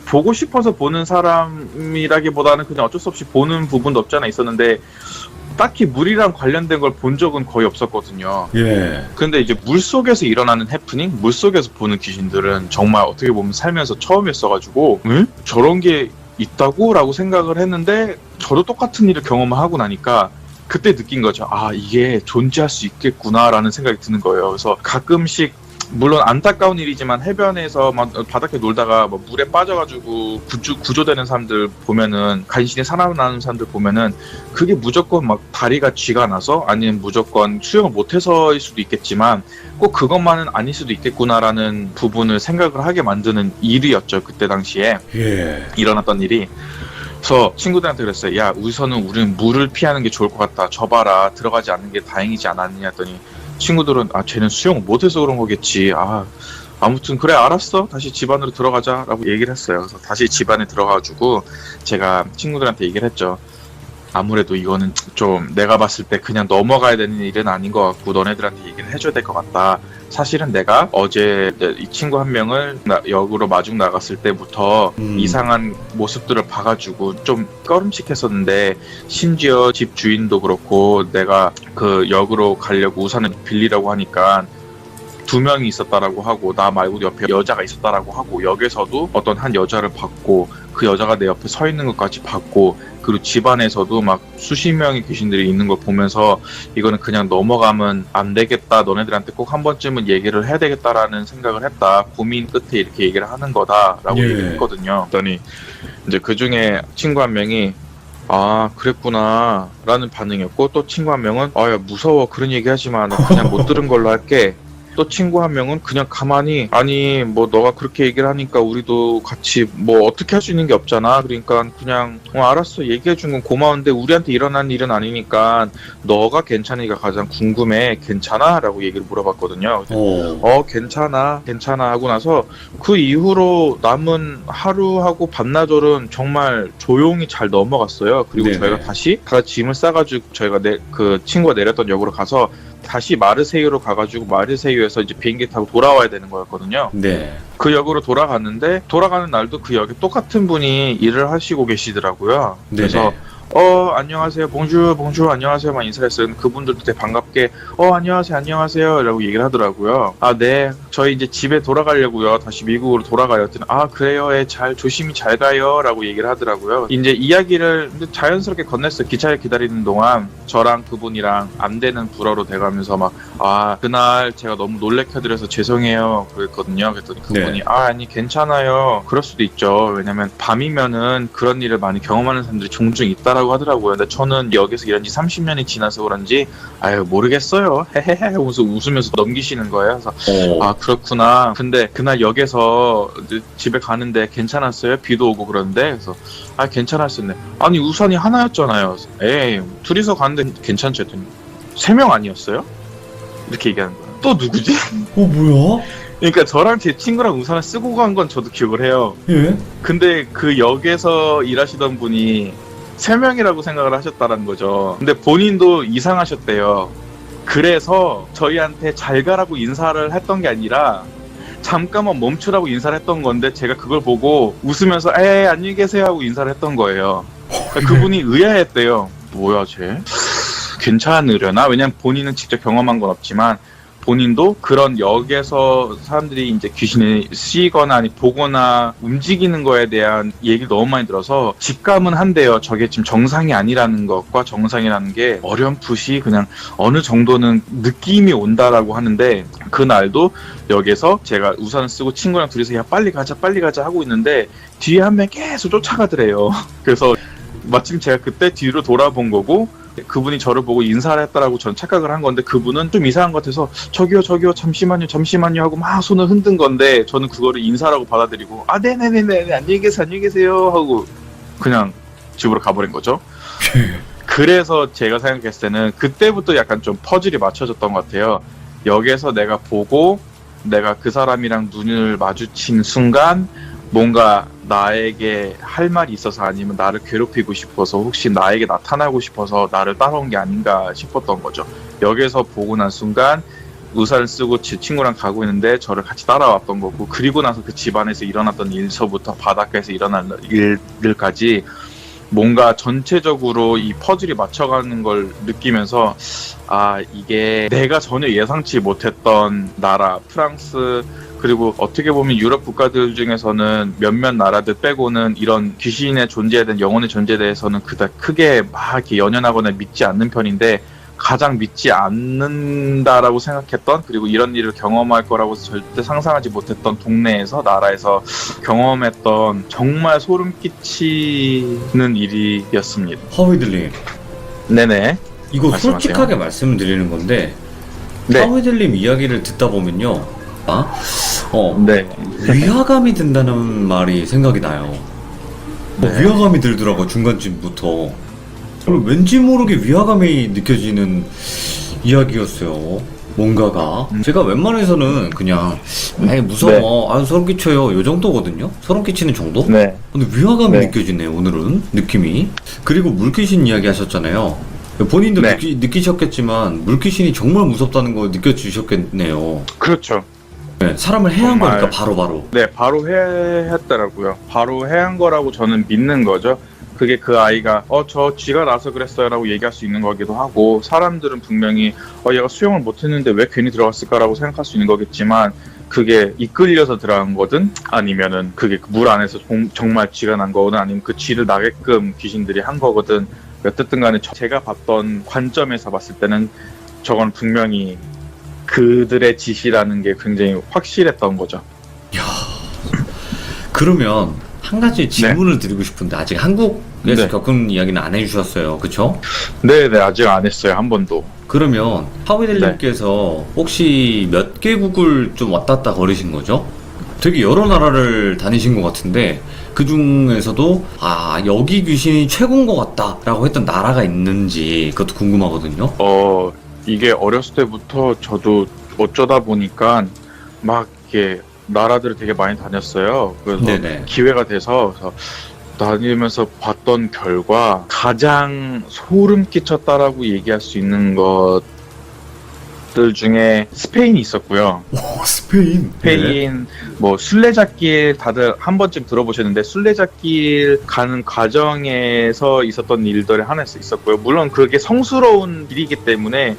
보고 싶어서 보는 사람이라기보다는 그냥 어쩔 수 없이 보는 부분도 없지 않아 있었는데 딱히 물이랑 관련된 걸 본 적은 거의 없었거든요. 예. 근데 이제 물속에서 일어나는 해프닝, 물속에서 보는 귀신들은 정말 어떻게 보면 살면서 처음이었어가지고 응? 저런 게 있다고? 라고 생각을 했는데 저도 똑같은 일을 경험하고 나니까 그때 느낀 거죠. 아 이게 존재할 수 있겠구나 라는 생각이 드는 거예요. 그래서 가끔씩 물론 안타까운 일이지만 해변에서 막 바닥에 놀다가 뭐 물에 빠져가지고 구조되는 사람들 보면은 간신히 살아나는 사람들 보면은 그게 무조건 막 다리가 쥐가 나서 아니면 무조건 수영을 못해서일 수도 있겠지만 꼭 그것만은 아닐 수도 있겠구나라는 부분을 생각을 하게 만드는 일이었죠. 그때 당시에 예. 일어났던 일이. 그래서 친구들한테 그랬어요. 야 우선은 우리는 물을 피하는 게 좋을 것 같다. 저 봐라 들어가지 않는 게 다행이지 않았느냐 했더니 친구들은 아 쟤는 수영을 못해서 그런 거겠지. 아 아무튼 그래 알았어 다시 집 안으로 들어가자 라고 얘기를 했어요. 그래서 다시 집 안에 들어가가지고 제가 친구들한테 얘기를 했죠. 아무래도 이거는 좀 내가 봤을 때 그냥 넘어가야 되는 일은 아닌 것 같고 너네들한테 얘기를 해줘야 될 것 같다. 사실은 내가 어제 이 친구 한 명을 역으로 마중 나갔을 때부터 이상한 모습들을 봐가지고 좀 꺼름칙했었는데 심지어 집 주인도 그렇고 내가 그 역으로 가려고 우산을 빌리라고 하니까 2명이 있었다라고 하고 나 말고 옆에 여자가 있었다라고 하고 역에서도 어떤 한 여자를 봤고 그 여자가 내 옆에 서 있는 것까지 봤고 그리고 집안에서도 막 수십 명의 귀신들이 있는 걸 보면서 이거는 그냥 넘어가면 안 되겠다. 너네들한테 꼭 한 번쯤은 얘기를 해야 되겠다라는 생각을 했다. 고민 끝에 이렇게 얘기를 하는 거다라고 예. 얘기를 했거든요. 그랬더니 이제 그 중에 친구 한 명이 아 그랬구나 라는 반응이었고 또 친구 한 명은 아 야 무서워 그런 얘기 하지 마. 나 그냥 못 들은 걸로 할게. 또 친구 한 명은 그냥 가만히 아니 뭐 너가 그렇게 얘기를 하니까 우리도 같이 뭐 어떻게 할 수 있는 게 없잖아. 그러니까 그냥 알았어 얘기해 준 건 고마운데 우리한테 일어난 일은 아니니까 너가 괜찮으니까 가장 궁금해. 괜찮아? 라고 얘기를 물어봤거든요. 괜찮아 하고 나서 그 이후로 남은 하루하고 반나절은 정말 조용히 잘 넘어갔어요. 그리고 네네. 저희가 다시 다 짐을 싸가지고 저희가 그 친구가 내렸던 역으로 가서 다시 마르세유로 가가지고 마르세유에서 이제 비행기 타고 돌아와야 되는 거였거든요. 네. 그 역으로 돌아갔는데 돌아가는 날도 그 역에 똑같은 분이 일을 하시고 계시더라고요. 그래서 안녕하세요, 봉주 안녕하세요 막 인사했어요. 그분들도 되게 반갑게 안녕하세요 라고 얘기를 하더라고요. 아 네 저희 이제 집에 돌아가려고요. 다시 미국으로 돌아가요. 했더니 아 그래요 조심히 잘 가요 라고 얘기를 하더라고요. 이제 이야기를 자연스럽게 건넸어요. 기차에 기다리는 동안 저랑 그분이랑 안 되는 불어로 돼가면서 막 그날 제가 너무 놀래켜드려서 죄송해요 그랬거든요. 그랬더니 그분이 네. 아니 괜찮아요 그럴 수도 있죠. 왜냐면 밤이면은 그런 일을 많이 경험하는 사람들이 종종 있다라고 하더라고요. 근데 저는 여기서 일한 지 30년이 지나서 그런지 아유 모르겠어요 헤헤헤 웃으면서 넘기시는 거예요. 그래서 아 그렇구나. 근데 그날 역에서 집에 가는데 괜찮았어요? 비도 오고 그러는데 그래서 괜찮았었네. 아니 우산이 하나였잖아요. 에이 둘이서 갔는데 괜찮죠 했더니 3명 아니었어요? 이렇게 얘기하는 거예요. 또 누구지? 뭐야? 그러니까 저랑 제 친구랑 우산을 쓰고 간 건 저도 기억을 해요. 예? 근데 그 역에서 일하시던 분이 3명이라고 생각을 하셨다는 거죠. 근데 본인도 이상하셨대요. 그래서 저희한테 잘 가라고 인사를 했던 게 아니라 잠깐만 멈추라고 인사를 했던 건데 제가 그걸 보고 웃으면서 안녕히 계세요 하고 인사를 했던 거예요. 그러니까 그분이 의아했대요. 뭐야 쟤? 괜찮으려나? 왜냐면 본인은 직접 경험한 건 없지만 본인도 그런 역에서 사람들이 이제 귀신이 쓰이거나 아니 보거나 움직이는 거에 대한 얘기를 너무 많이 들어서 직감은 한대요. 저게 지금 정상이 아니라는 것과 정상이라는 게 어렴풋이 그냥 어느 정도는 느낌이 온다라고 하는데 그날도 역에서 제가 우산을 쓰고 친구랑 둘이서 야 빨리 가자 하고 있는데 뒤에 한 명이 계속 쫓아가더래요. 그래서 마침 제가 그때 뒤로 돌아본 거고 그분이 저를 보고 인사를 했다라고 전 착각을 한 건데 그분은 좀 이상한 것 같아서 저기요 잠시만요 하고 막 손을 흔든 건데 저는 그거를 인사라고 받아들이고 네네네네 안녕히 계세요 하고 그냥 집으로 가버린 거죠. 그래서 제가 생각했을 때는 그때부터 약간 좀 퍼즐이 맞춰졌던 것 같아요. 역에서 내가 보고 내가 그 사람이랑 눈을 마주친 순간 뭔가 나에게 할 말이 있어서 아니면 나를 괴롭히고 싶어서 혹시 나에게 나타나고 싶어서 나를 따라온 게 아닌가 싶었던 거죠. 역에서 보고 난 순간 우산을 쓰고 제 친구랑 가고 있는데 저를 같이 따라왔던 거고 그리고 나서 그 집안에서 일어났던 일서부터 바닷가에서 일어난 일들까지 뭔가 전체적으로 이 퍼즐이 맞춰가는 걸 느끼면서 이게 내가 전혀 예상치 못했던 나라 프랑스 그리고 어떻게 보면 유럽 국가들 중에서는 몇몇 나라들 빼고는 이런 귀신의 존재에 대한 영혼의 존재에 대해서는 그닥 크게 막 이렇게 연연하거나 믿지 않는 편인데 가장 믿지 않는다라고 생각했던 그리고 이런 일을 경험할 거라고 절대 상상하지 못했던 동네에서 나라에서 경험했던 정말 소름 끼치는 일이었습니다. 하위들님 네네. 이거 말씀하세요. 솔직하게 말씀드리는 건데 네. 하위들님 이야기를 듣다 보면요 네. 위화감이 든다는 말이 생각이 나요. 네. 위화감이 들더라고 중간쯤부터. 그리고 왠지 모르게 위화감이 느껴지는 이야기였어요. 뭔가가 제가 웬만해서는 그냥 무서워 소름 끼쳐요 요 정도거든요. 소름 끼치는 정도? 네. 근데 위화감이 네. 느껴지네요 오늘은 느낌이. 그리고 물귀신 이야기 하셨잖아요. 본인도 네. 느끼셨겠지만 물귀신이 정말 무섭다는 거 느껴지셨겠네요. 그렇죠. 네, 사람을 해한 정말. 거니까 바로. 네, 바로 했더라고요. 바로 해한 거라고 저는 믿는 거죠. 그게 그 아이가 저 쥐가 나서 그랬어요라고 얘기할 수 있는 거기도 하고, 사람들은 분명히 얘가 수영을 못했는데 왜 괜히 들어갔을까라고 생각할 수 있는 거겠지만, 그게 이끌려서 들어간 거든 아니면은 그게 물 안에서 정말 쥐가 난 거거든 아니면 그 쥐를 나게끔 귀신들이 한 거거든, 어쨌든 간에 제가 봤던 관점에서 봤을 때는 저건 분명히 그들의 짓이라는 게 굉장히 확실했던 거죠. 야, 그러면 한 가지 질문을 드리고 싶은데 아직 한국에서 겪은 이야기는 안 해주셨어요, 그쵸? 네네, 아직 안 했어요, 한 번도. 그러면 하위델님께서 혹시 몇 개국을 좀 왔다 갔다 거리신 거죠? 되게 여러 나라를 다니신 것 같은데 그 중에서도 여기 귀신이 최고인 것 같다라고 했던 나라가 있는지 그것도 궁금하거든요. 이게 어렸을 때부터 저도 어쩌다 보니까 막 이렇게 나라들을 되게 많이 다녔어요. 그래서 네네. 기회가 돼서 다니면서 봤던 결과 가장 소름 끼쳤다라고 얘기할 수 있는 것들 중에 스페인이 있었고요. 오, 스페인. 스페인 뭐 순례자길 다들 한 번쯤 들어보셨는데, 순례자길 가는 과정에서 있었던 일들이 하나 있었고요. 물론 그게 성스러운 일이기 때문에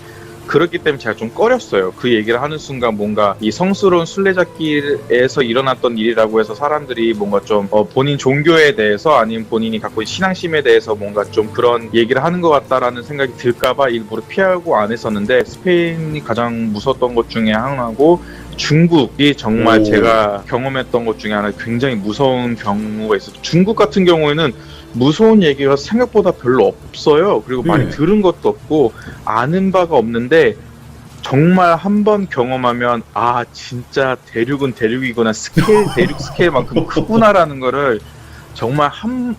그렇기 때문에 제가 좀 꺼렸어요. 그 얘기를 하는 순간 뭔가 이 성스러운 순례자길에서 일어났던 일이라고 해서 사람들이 뭔가 좀 본인 종교에 대해서 아니면 본인이 갖고 있는 신앙심에 대해서 뭔가 좀 그런 얘기를 하는 것 같다라는 생각이 들까봐 일부러 피하고 안 했었는데, 스페인이 가장 무서웠던 것 중에 하나고, 중국이 정말 제가 경험했던 것 중에 하나 굉장히 무서운 경우가 있었죠. 중국 같은 경우에는 무서운 얘기가 생각보다 별로 없어요. 그리고 많이 들은 것도 없고 아는 바가 없는데, 정말 한 번 경험하면 진짜 대륙은 대륙이구나, 대륙 스케일만큼 크구나라는 거를 정말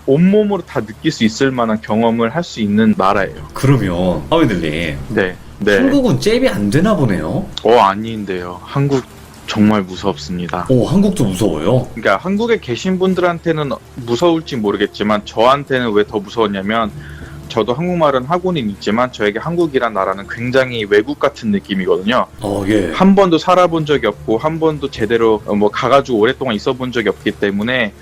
온몸으로 다 느낄 수 있을 만한 경험을 할 수 있는 나라예요. 그러면 하위델님, 네. 한국은 잽이 안 되나 보네요. 아닌데요. 한국 정말 무섭습니다. 한국도 무서워요? 그러니까 한국에 계신 분들한테는 무서울지 모르겠지만 저한테는 왜 더 무서웠냐면, 저도 한국말은 하고는 있지만 저에게 한국이란 나라는 굉장히 외국 같은 느낌이거든요. 예. 한 번도 살아본 적이 없고 한 번도 제대로 가가지고 오랫동안 있어본 적이 없기 때문에,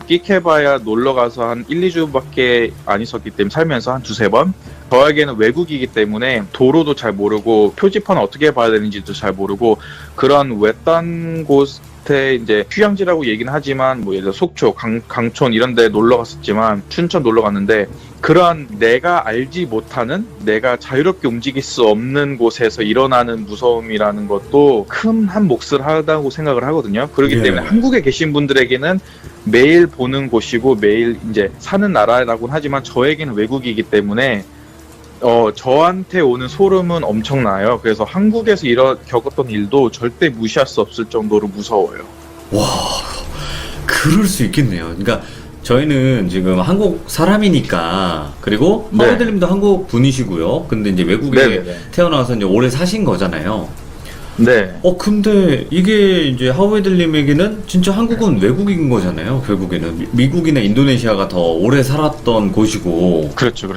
끽해봐야 놀러가서 한 1, 2주밖에 안 있었기 때문에, 살면서 한 2-3번 저에게는 외국이기 때문에 도로도 잘 모르고 표지판을 어떻게 봐야 되는지도 잘 모르고, 그런 외딴 곳에 이제 휴양지라고 얘기는 하지만 뭐 예를 들어 속초, 강촌 이런 데 놀러 갔었지만, 춘천 놀러 갔는데 그런 내가 알지 못하는, 내가 자유롭게 움직일 수 없는 곳에서 일어나는 무서움이라는 것도 큰 한 몫을 하다고 생각을 하거든요. 그렇기 때문에 한국에 계신 분들에게는 매일 보는 곳이고 매일 이제 사는 나라라고는 하지만 저에게는 외국이기 때문에 저한테 오는 소름은 엄청나요. 그래서 한국에서 겪었던 일도 절대 무시할 수 없을 정도로 무서워요. 와, 그럴 수 있겠네요. 그러니까 저희는 지금 한국 사람이니까, 그리고 하위델님도 한국 분이시고요. 근데 이제 외국에 태어나서 이제 오래 사신 거잖아요. 네. 근데 이게 이제 하위델님에게는 진짜 한국은 외국인 거잖아요. 결국에는 미국이나 인도네시아가 더 오래 살았던 곳이고. 그렇죠.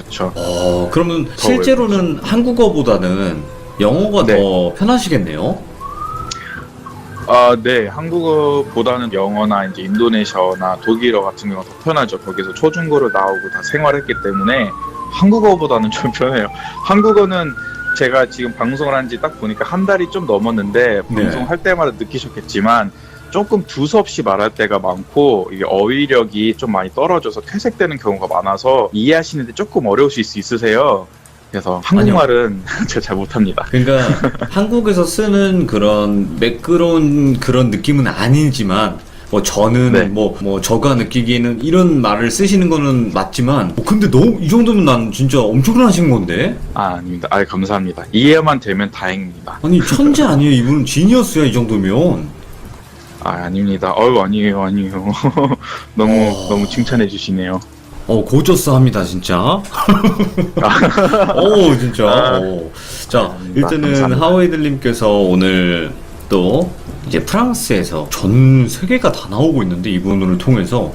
그러면 실제로는 한국어보다는 영어가 더 편하시겠네요. 네. 한국어보다는 영어나 이제 인도네시아나 독일어 같은 경우가 더 편하죠. 거기서 초중고를 나오고 다 생활했기 때문에 한국어보다는 좀 편해요. 한국어는 제가 지금 방송을 한 지 딱 보니까 한 달이 좀 넘었는데, 방송할 때마다 느끼셨겠지만 조금 두서없이 말할 때가 많고, 이게 어휘력이 좀 많이 떨어져서 퇴색되는 경우가 많아서 이해하시는데 조금 어려우실 수 있으세요. 그래서 한국말은 제가 잘 못합니다. 그러니까 한국에서 쓰는 그런 매끄러운 그런 느낌은 아니지만, 저는 저가 느끼기에는 이런 말을 쓰시는 거는 맞지만, 근데 이 정도면 난 진짜 엄청나신 건데? 아닙니다. 감사합니다. 이해만 되면 다행입니다. 아니, 천재 아니에요? 이분은 지니어스야, 이 정도면. 아닙니다. 아니에요. 너무 칭찬해 주시네요. 고저스 합니다, 진짜. 진짜. 자, 일단은 감사합니다. 하위델님께서 오늘 또 이제 프랑스에서 전 세계가 다 나오고 있는데, 이분을 통해서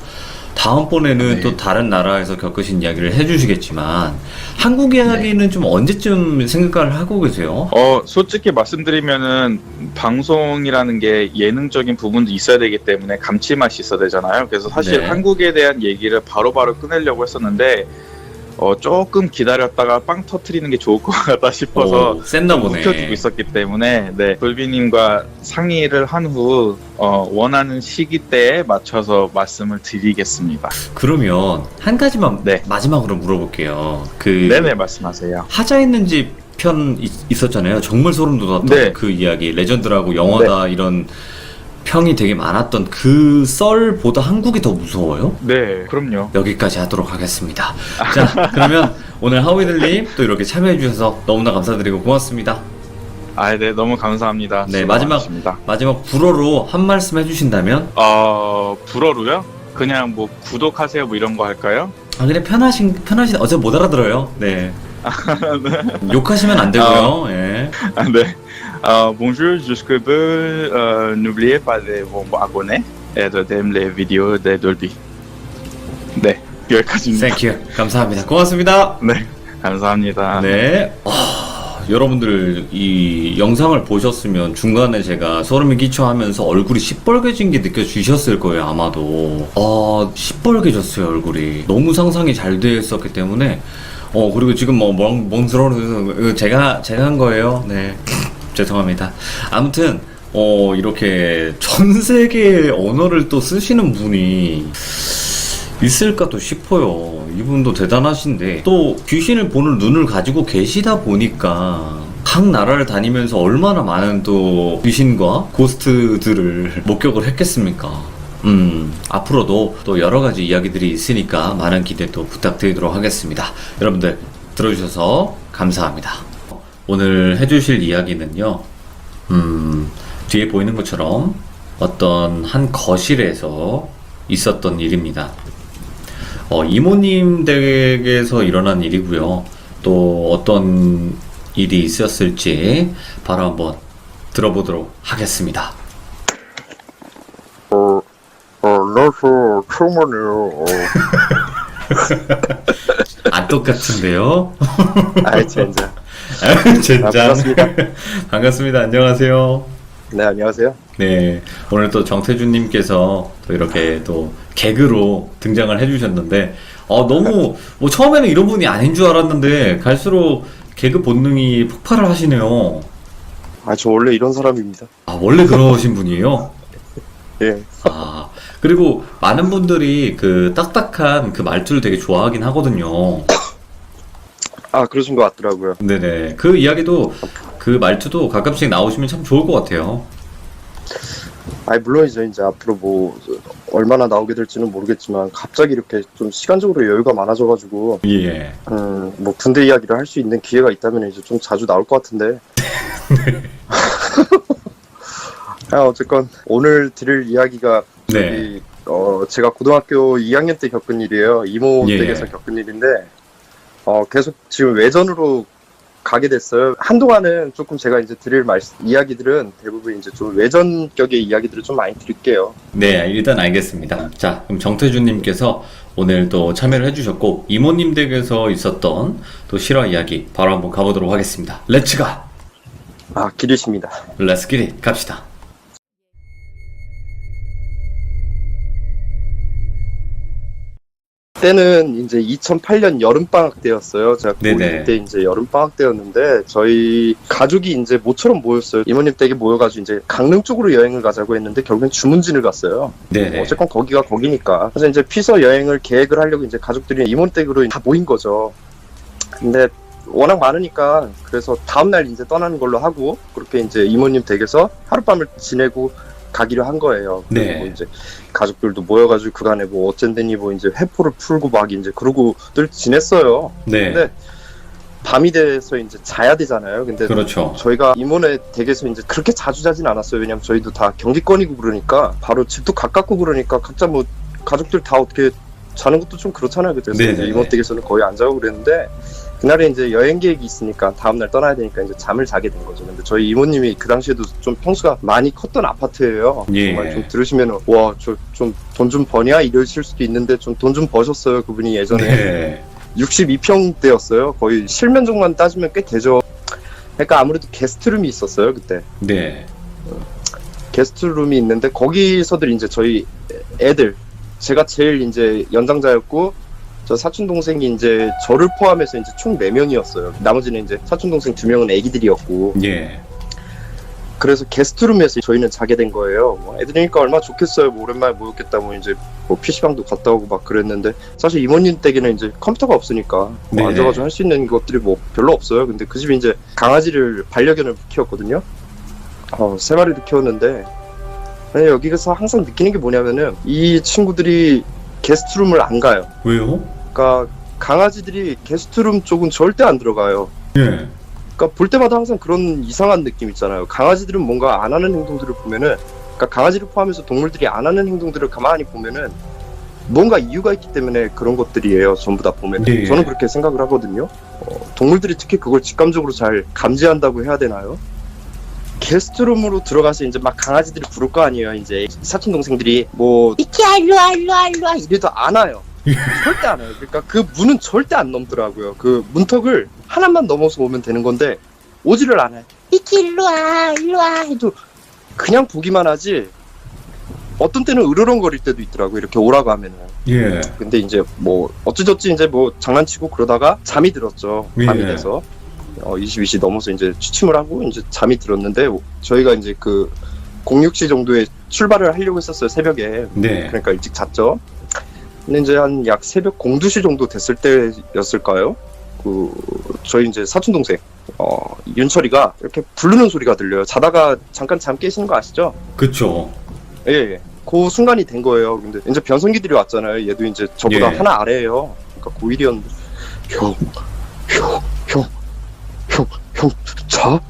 다음번에는 네. 또 다른 나라에서 겪으신 이야기를 해주시겠지만 한국 이야기는 좀 언제쯤 생각을 하고 계세요? 솔직히 말씀드리면은 방송이라는 게 예능적인 부분도 있어야 되기 때문에 감칠맛이 있어야 되잖아요. 그래서 사실 네. 한국에 대한 얘기를 바로바로 꺼내려고 했었는데 조금 기다렸다가 빵 터트리는 게 좋을 것 같다 싶어서 오, 셌나 보네. 묵혀두고 있었기 때문에 돌비님과 상의를 한 후 원하는 시기 때에 맞춰서 말씀을 드리겠습니다. 그러면 한 가지만 네. 마지막으로 물어볼게요. 그 네네, 말씀하세요. 하자 있는 집 편 있었잖아요. 정말 소름 돋았던 네. 그 이야기. 레전드라고 영화다 이런 평이 되게 많았던 그 썰보다 한국이 더 무서워요? 네, 그럼요. 여기까지 하도록 하겠습니다. 자, 그러면 오늘 하우이들님 또 이렇게 참여해 주셔서 너무나 감사드리고 고맙습니다. 네, 너무 감사합니다. 네, 수고 많으십니다. 마지막 불어로 한 말씀 해주신다면? 불어로요? 그냥 뭐 구독하세요 뭐 이런 거 할까요? 그냥 편하신 어차피 못 알아들어요. 네. 욕하시면 안 되고요. 예. 네. Bonjour, jusque n'oubliez pas de vous abonner et d'aimer les vidéos de Dolby. 네, 여기까지입니다. 땡큐. 감사합니다. 고맙습니다. 네, 감사합니다. 네. 여러분들 이 영상을 보셨으면 중간에 제가 소름이 끼쳐 하면서 얼굴이 시뻘개진 게 느껴지셨을 거예요, 아마도. 시뻘개졌어요, 얼굴이. 너무 상상이 잘 되어 있었기 때문에 그리고 지금 뭐 멍스러워서 제가 한 거예요. 네. 죄송합니다. 아무튼 이렇게 전 세계의 언어를 또 쓰시는 분이 있을까도 싶어요. 이분도 대단하신데 또 귀신을 보는 눈을 가지고 계시다 보니까 각 나라를 다니면서 얼마나 많은 또 귀신과 고스트들을 목격을 했겠습니까? 앞으로도 또 여러 가지 이야기들이 있으니까 많은 기대 또 부탁드리도록 하겠습니다. 여러분들 들어주셔서 감사합니다. 오늘 해주실 이야기는요, 뒤에 보이는 것처럼 어떤 한 거실에서 있었던 일입니다. 이모님 댁에서 일어난 일이고요. 또 어떤 일이 있었을지 바로 한번 들어보도록 하겠습니다. 안녕하세요. 충분해요. 안 똑같은데요? 젠장. 젠장. 반갑습니다. 반갑습니다. 안녕하세요. 네, 안녕하세요. 네, 오늘 또 정태준님께서 또 이렇게 또 개그로 등장을 해주셨는데, 너무, 뭐 처음에는 이런 분이 아닌 줄 알았는데, 갈수록 개그 본능이 폭발을 하시네요. 저 원래 이런 사람입니다. 원래 그러신 분이에요? 예. 그리고 많은 분들이 그 딱딱한 그 말투를 되게 좋아하긴 하거든요. 그러신 것 같더라고요. 네네. 그 이야기도, 그 말투도 가끔씩 나오시면 참 좋을 것 같아요. 물론이죠. 이제 앞으로 뭐, 얼마나 나오게 될지는 모르겠지만, 갑자기 이렇게 좀 시간적으로 여유가 많아져가지고, 예. 뭐, 군대 이야기를 할 수 있는 기회가 있다면 이제 좀 자주 나올 것 같은데. 어쨌건, 오늘 드릴 이야기가, 네. 제가 고등학교 2학년 때 겪은 일이에요. 이모 예. 댁에서 겪은 일인데, 계속 지금 외전으로 가게 됐어요. 한동안은 조금 제가 이제 드릴 이야기들은 대부분 이제 좀 외전격의 이야기들을 좀 많이 드릴게요. 네, 일단 알겠습니다. 자, 그럼 정태준님께서 오늘 또 참여를 해주셨고, 이모님 댁에서 있었던 또 실화 이야기 바로 한번 가보도록 하겠습니다. 렛츠 가! 기리십니다. 렛츠 기릿 갑시다. 때는 이제 2008년 여름방학 때였어요. 제가 네네. 고2 때 이제 여름방학 때였는데 저희 가족이 이제 모처럼 모였어요. 이모님 댁에 모여가지고 이제 강릉 쪽으로 여행을 가자고 했는데 결국엔 주문진을 갔어요. 네네. 어쨌건 거기가 거기니까. 그래서 이제 피서 여행을 계획을 하려고 이제 가족들이 이모님 댁으로 다 모인 거죠. 근데 워낙 많으니까 그래서 다음날 이제 떠나는 걸로 하고 그렇게 이제 이모님 댁에서 하룻밤을 지내고 가기로 한 거예요. 네. 그리고 이제 가족들도 모여가지고 그간에 뭐 어쩐더니 뭐 이제 회포를 풀고 막 이제 그러고들 지냈어요. 네. 근데 밤이 돼서 이제 자야 되잖아요. 근데 그렇죠. 저희가 이모네 댁에서 이제 그렇게 자주 자진 않았어요. 왜냐면 저희도 다 경기권이고 그러니까 바로 집도 가깝고 그러니까 각자 뭐 가족들 다 어떻게 자는 것도 좀 그렇잖아요. 그래서 네네네. 이제 이모 댁에서는 거의 안 자고 그랬는데 그날에 이제 여행 계획이 있으니까 다음날 떠나야 되니까 이제 잠을 자게 된 거죠. 근데 저희 이모님이 그 당시에도 좀 평수가 많이 컸던 아파트예요. 예. 정말 좀 들으시면 와, 저 좀 돈 좀 버냐 이러실 수도 있는데 좀 돈 좀 버셨어요. 그분이 예전에 네. 62평대였어요. 거의 실면적만 따지면 꽤 되죠. 그러니까 아무래도 게스트룸이 있었어요 그때. 네. 게스트룸이 있는데 거기서들 이제 저희 애들, 제가 제일 이제 연장자였고 저 사촌 동생이 이제 저를 포함해서 이제 총 4명이었어요. 나머지는 이제 사촌 동생 2명은 애기들이었고. 예. 그래서 게스트룸에서 저희는 자게 된 거예요. 뭐 애들이니까 얼마나 좋겠어요. 뭐 오랜만에 모였겠다. 뭐 이제 뭐 PC방도 갔다 오고 막 그랬는데 사실 이모님 댁에는 이제 컴퓨터가 없으니까 뭐 네네. 앉아가지고 할 수 있는 것들이 뭐 별로 없어요. 근데 그 집이 이제 강아지를 반려견을 키웠거든요. 3마리도 키웠는데 여기서 항상 느끼는 게 뭐냐면은 이 친구들이 게스트룸을 안 가요. 왜요? 그러니까 강아지들이 게스트룸 쪽은 절대 안 들어가요. 예. 그러니까 볼 때마다 항상 그런 이상한 느낌 있잖아요. 강아지들은 뭔가 안 하는 행동들을 보면은, 그러니까 강아지를 포함해서 동물들이 안 하는 행동들을 가만히 보면은 뭔가 이유가 있기 때문에 그런 것들이에요. 전부 다 보면. 네. 저는 그렇게 생각을 하거든요. 동물들이 특히 그걸 직감적으로 잘 감지한다고 해야 되나요? 게스트룸으로 들어가서 이제 막 강아지들이 부를 거 아니에요. 이제 사촌 동생들이 뭐 이키야 일로와 일로와 일로와 이래도 안 와요. 절대 안 와요. 그러니까 그 문은 절대 안 넘더라고요. 그 문턱을 하나만 넘어서 오면 되는 건데 오지를 않아요. 이키 일로와 일로와 해도 그냥 보기만 하지. 어떤 때는 으르렁거릴 때도 있더라고요. 이렇게 오라고 하면은. 예. 근데 이제 뭐 어찌저찌 이제 뭐 장난치고 그러다가 잠이 들었죠. 밤이 예. 돼서 22시 넘어서 이제 취침을 하고 이제 잠이 들었는데 저희가 이제 그 06시 정도에 출발을 하려고 했었어요. 새벽에. 네. 그러니까 일찍 잤죠. 근데 이제 한 약 새벽 02시 정도 됐을 때였을까요? 저희 이제 사촌 동생 윤철이가 이렇게 부르는 소리가 들려요. 자다가 잠깐 잠 깨시는 거 아시죠? 그쵸. 예, 예. 그 순간이 된 거예요. 근데 이제 변성기들이 왔잖아요. 얘도 이제 저보다 예. 하나 아래예요. 그러니까 고1이었는데 형, 자?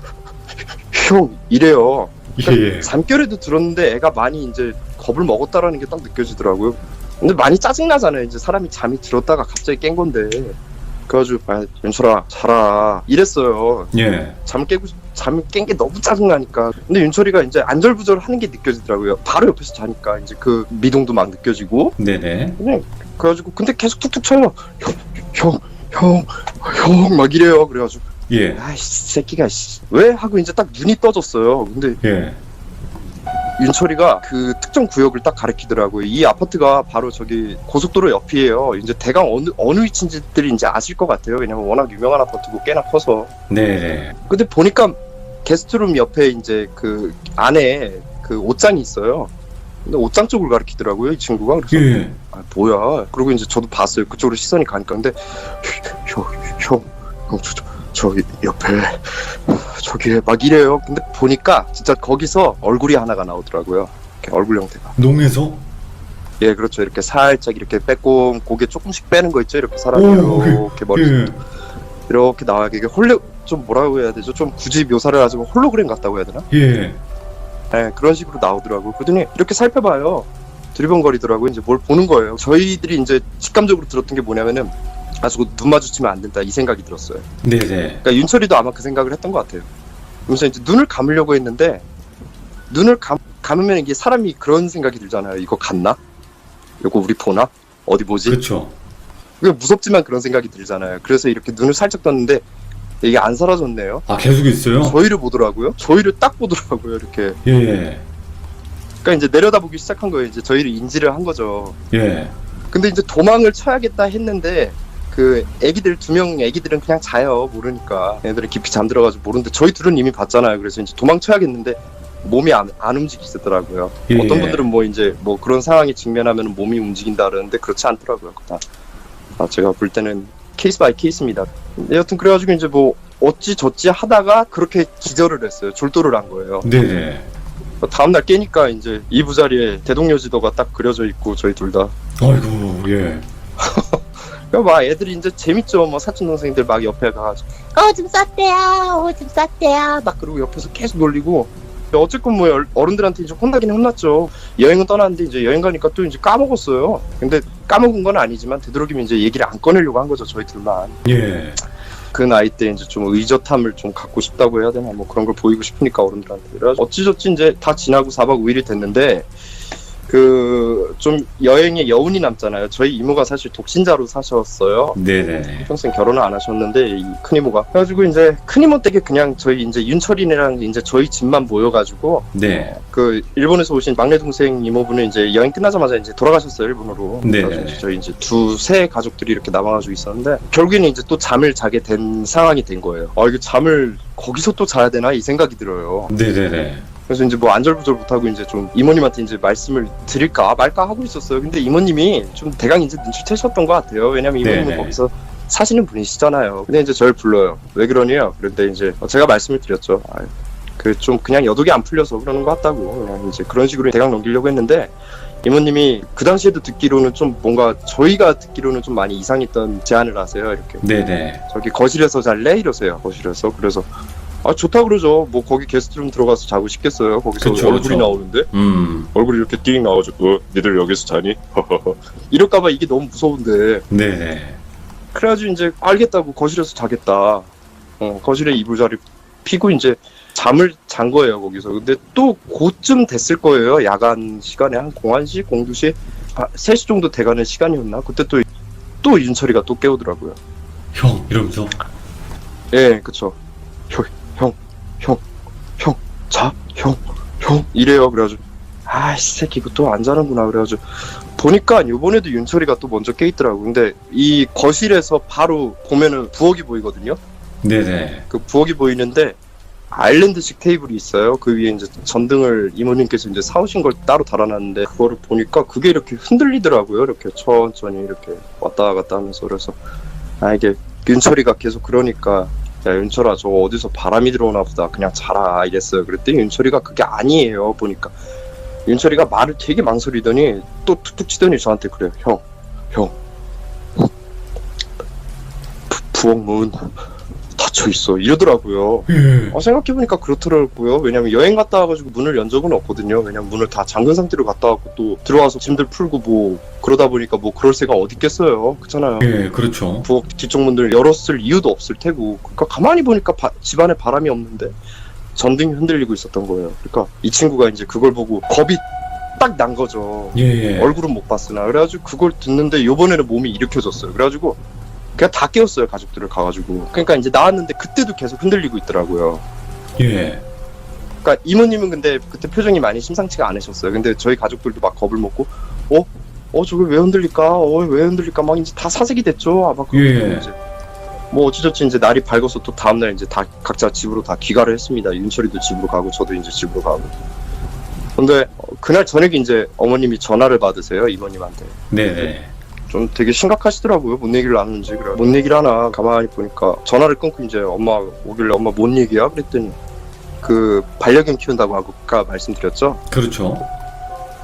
형, 이래요. 그러니까 예. 잠결에도 들었는데 애가 많이 이제 겁을 먹었다라는 게 딱 느껴지더라고요. 근데 많이 짜증나잖아요. 이제 사람이 잠이 들었다가 갑자기 깬 건데. 그래가지고, 윤철아, 자라. 이랬어요. 예. 잠 깬 게 너무 짜증나니까. 근데 윤철이가 이제 안절부절 하는 게 느껴지더라고요. 바로 옆에서 자니까 이제 그 미동도 막 느껴지고. 네네. 그냥, 그래가지고, 근데 계속 툭툭 쳐요. 형, 막 이래요. 그래가지고. 예. 아이씨, 새끼가, 왜? 하고 이제 딱 눈이 떠졌어요. 근데 예. 윤철이가 그 특정 구역을 딱 가리키더라고요. 이 아파트가 바로 저기 고속도로 옆이에요. 이제 대강 어느 위치인지들이 이제 아실 것 같아요. 왜냐면 워낙 유명한 아파트고 꽤나 커서. 네네. 근데 보니까 게스트룸 옆에 이제 그 안에 그 옷장이 있어요. 근데 옷장 쪽을 가리키더라고요, 이 친구가. 그래서 예. 뭐야? 그리고 이제 저도 봤어요. 그쪽으로 시선이 가니까. 근데 형, 저기 옆에 저기에 막 이래요. 근데 보니까 진짜 거기서 얼굴이 하나가 나오더라고요. 이렇게 얼굴 형태가. 농에서? 예, 그렇죠. 이렇게 살짝 이렇게 빼꼼 고개 조금씩 빼는 거 있죠. 이렇게 사람이 오, 이렇게 머리 예. 이렇게 나와요. 이게 좀 뭐라고 해야 되죠? 좀 굳이 묘사를 하자면 홀로그램 같다고 해야 되나? 예. 네, 그런 식으로 나오더라고요. 그러더니 이렇게 살펴봐요. 두리번거리더라고요. 이제 뭘 보는 거예요. 저희들이 이제 직감적으로 들었던 게 뭐냐면은 저거 눈 마주치면 안 된다 이 생각이 들었어요. 네네. 그러니까 윤철이도 아마 그 생각을 했던 것 같아요. 그래서 이제 눈을 감으려고 했는데 눈을 감으면 이게 사람이 그런 생각이 들잖아요. 이거 갔나? 이거 우리 보나? 어디 보지? 그쵸. 그게 무섭지만 그런 생각이 들잖아요. 그래서 이렇게 눈을 살짝 떴는데 이게 안 사라졌네요. 아, 계속 있어요? 저희를 보더라고요. 저희를 딱 보더라고요. 이렇게. 예. 그러니까 이제 내려다보기 시작한 거예요. 이제 저희를 인지를 한 거죠. 예. 근데 이제 도망을 쳐야겠다 했는데 그 애기들 2명 애기들은 그냥 자요. 모르니까 애들은 깊이 잠들어가지고 모르는데 저희 둘은 이미 봤잖아요. 그래서 이제 도망쳐야겠는데 몸이 안 움직이시더라고요. 예. 어떤 분들은 뭐 이제 뭐 그런 상황에 직면하면 몸이 움직인다 그러는데 그렇지 않더라고요. 제가 볼 때는 케이스 바이 케이스입니다. 여튼 그래가지고 이제 뭐 어찌저찌 하다가 그렇게 기절을 했어요. 졸도를 한 거예요. 네네. 다음날 깨니까 이제 이부자리에 대동여지도가 딱 그려져 있고 저희 둘 다. 아이고, 예. 그러니까 막 애들이 이제 재밌죠. 뭐 사촌 동생들 막 옆에 가가지고 오줌 쌌대요. 막 그러고 옆에서 계속 놀리고. 어쨌건 뭐 어른들한테 이제 혼나긴 혼났죠. 여행은 떠났는데 이제 여행 가니까 또 이제 까먹었어요. 근데 까먹은 건 아니지만 되도록이면 이제 얘기를 안 꺼내려고 한 거죠. 저희 둘만. 예. 그 나이 때 이제 좀 의젓함을 좀 갖고 싶다고 해야 되나 뭐 그런 걸 보이고 싶으니까 어른들한테. 그래서 어찌저찌 이제 다 지나고 4박 5일이 됐는데 좀 여행에 여운이 남잖아요. 저희 이모가 사실 독신자로 사셨어요. 네네. 평생 결혼을 안 하셨는데 이 큰이모가 그래가지고 이제 큰이모 댁에 그냥 저희 이제 윤철이네랑 이제 저희 집만 모여가지고 네. 그 일본에서 오신 막내 동생 이모분은 이제 여행 끝나자마자 이제 돌아가셨어요, 일본으로. 네. 그래가지고 이제 저희 이제 두세 가족들이 이렇게 남아가지고 있었는데 결국에는 이제 또 잠을 자게 된 상황이 된 거예요. 이거 잠을 거기서 또 자야 되나 이 생각이 들어요. 네네네. 그래서 이제 뭐 안절부절 못하고 이제 좀 이모님한테 이제 말씀을 드릴까 말까 하고 있었어요. 근데 이모님이 좀 대강 이제 눈치채셨던 것 같아요. 왜냐면 이모님은 네네. 거기서 사시는 분이시잖아요. 근데 이제 저를 불러요. 왜 그러냐? 그런데 이제 제가 말씀을 드렸죠. 좀 그냥 여독이 안 풀려서 그러는 것 같다고. 그냥 이제 그런 식으로 대강 넘기려고 했는데 이모님이 그 당시에도 듣기로는 좀 뭔가 저희가 듣기로는 좀 많이 이상했던 제안을 하세요. 이렇게. 네네. 저기 거실에서 잘래? 이러세요. 거실에서. 그래서 좋다 그러죠. 뭐 거기 게스트룸 들어가서 자고 싶겠어요. 거기서 그쵸, 얼굴이 그쵸. 나오는데 얼굴이 이렇게 띵 나와가지고 니들 여기서 자니? 이럴까봐 이게 너무 무서운데. 네네. 그래가지고 이제 알겠다고 거실에서 자겠다. 거실에 이불자리 피고 이제 잠을 잔 거예요 거기서. 근데 또 그쯤 됐을 거예요. 야간 시간에 한 01시, 02시, 3시 정도 돼가는 시간이었나? 그때 또 윤철이가 또 깨우더라고요. 형 이러면서. 예, 그쵸. 형, 이래요. 그래가지고, 이 새끼, 이거 또 안 자는구나. 그래가지고, 보니까 요번에도 윤철이가 또 먼저 깨있더라고. 근데 이 거실에서 바로 보면은 부엌이 보이거든요. 네네. 그 부엌이 보이는데, 아일랜드식 테이블이 있어요. 그 위에 이제 전등을 이모님께서 이제 사오신 걸 따로 달아놨는데, 그거를 보니까 그게 이렇게 흔들리더라고요. 이렇게 천천히 이렇게 왔다 갔다 하면서. 그래서, 이게 윤철이가 계속 그러니까, 야 윤철아 저거 어디서 바람이 들어오나 보다 그냥 자라 이랬어요. 그랬더니 윤철이가 그게 아니에요. 보니까 윤철이가 말을 되게 망설이더니 또 툭툭 치더니 저한테 그래요. 형 부엌 문 닫혀있어 이러더라고요. 생각해보니까 그렇더라고요. 왜냐면 여행 갔다 와가지고 문을 연 적은 없거든요. 왜냐면 문을 다 잠근 상태로 갔다 왔고 또 들어와서 짐들 풀고 뭐 그러다 보니까 뭐 그럴 새가 어디 있겠어요. 그렇잖아요. 예, 그렇죠. 부엌 뒤쪽 문을 열었을 이유도 없을 테고. 그러니까 가만히 보니까 집안에 바람이 없는데 전등이 흔들리고 있었던 거예요. 그러니까 이 친구가 이제 그걸 보고 겁이 딱 난 거죠. 예. 얼굴은 못 봤으나. 그래가지고 그걸 듣는데 요번에는 몸이 일으켜졌어요. 그래가지고 그냥 다 깨웠어요. 가족들을 가가지고. 그러니까 이제 나왔는데 그때도 계속 흔들리고 있더라고요. 예. 그러니까 이모님은 근데 그때 표정이 많이 심상치가 않으셨어요. 근데 저희 가족들도 막 겁을 먹고 저게 왜 흔들릴까? 왜 흔들릴까? 막 이제 다 사색이 됐죠. 막 예. 이제 뭐 어찌저찌 이제 날이 밝아서 또 다음날 이제 다 각자 집으로 다 귀가를 했습니다. 윤철이도 집으로 가고 저도 이제 집으로 가고. 근데 그날 저녁에 이제 어머님이 전화를 받으세요. 이모님한테. 네네. 좀 되게 심각하시더라고요. 뭔 얘기를 나누는지. 그래. 뭔 얘기를 하나 가만히 보니까 전화를 끊고 이제 엄마 오길래 엄마 뭔 얘기야? 그랬더니 그 반려견 키운다고 아까 말씀드렸죠. 그렇죠.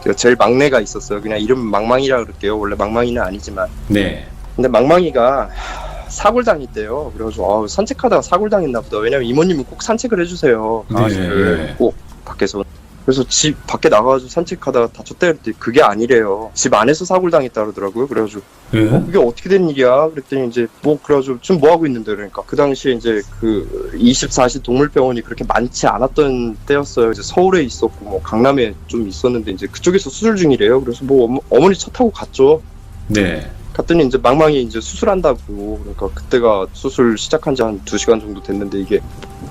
제가 제일 막내가 있었어요. 그냥 이름은 망망이라 그럴게요. 원래 망망이는 아니지만. 네. 근데 망망이가 사골 당했대요. 그래가지고 산책하다가 사골 당했나 보다. 왜냐면 이모님은 꼭 산책을 해주세요. 강아지를 네. 꼭 밖에서. 그래서 집 밖에 나가가지고 산책하다가 다쳤다 그랬더니 그게 아니래요. 집 안에서 사고를 당했다 그러더라고요. 그래가지고 예. 그게 어떻게 된 일이야? 그랬더니 이제 그래가지고 지금 뭐 하고 있는데 그러니까 그 당시에 이제 그 24시 동물병원이 그렇게 많지 않았던 때였어요. 이제 서울에 있었고 뭐 강남에 좀 있었는데 이제 그쪽에서 수술 중이래요. 그래서 뭐 어머니 차 타고 갔죠. 네. 갔더니 이제 망망이 이제 수술한다고. 그러니까 그때가 수술 시작한 지 한 2시간 정도 됐는데 이게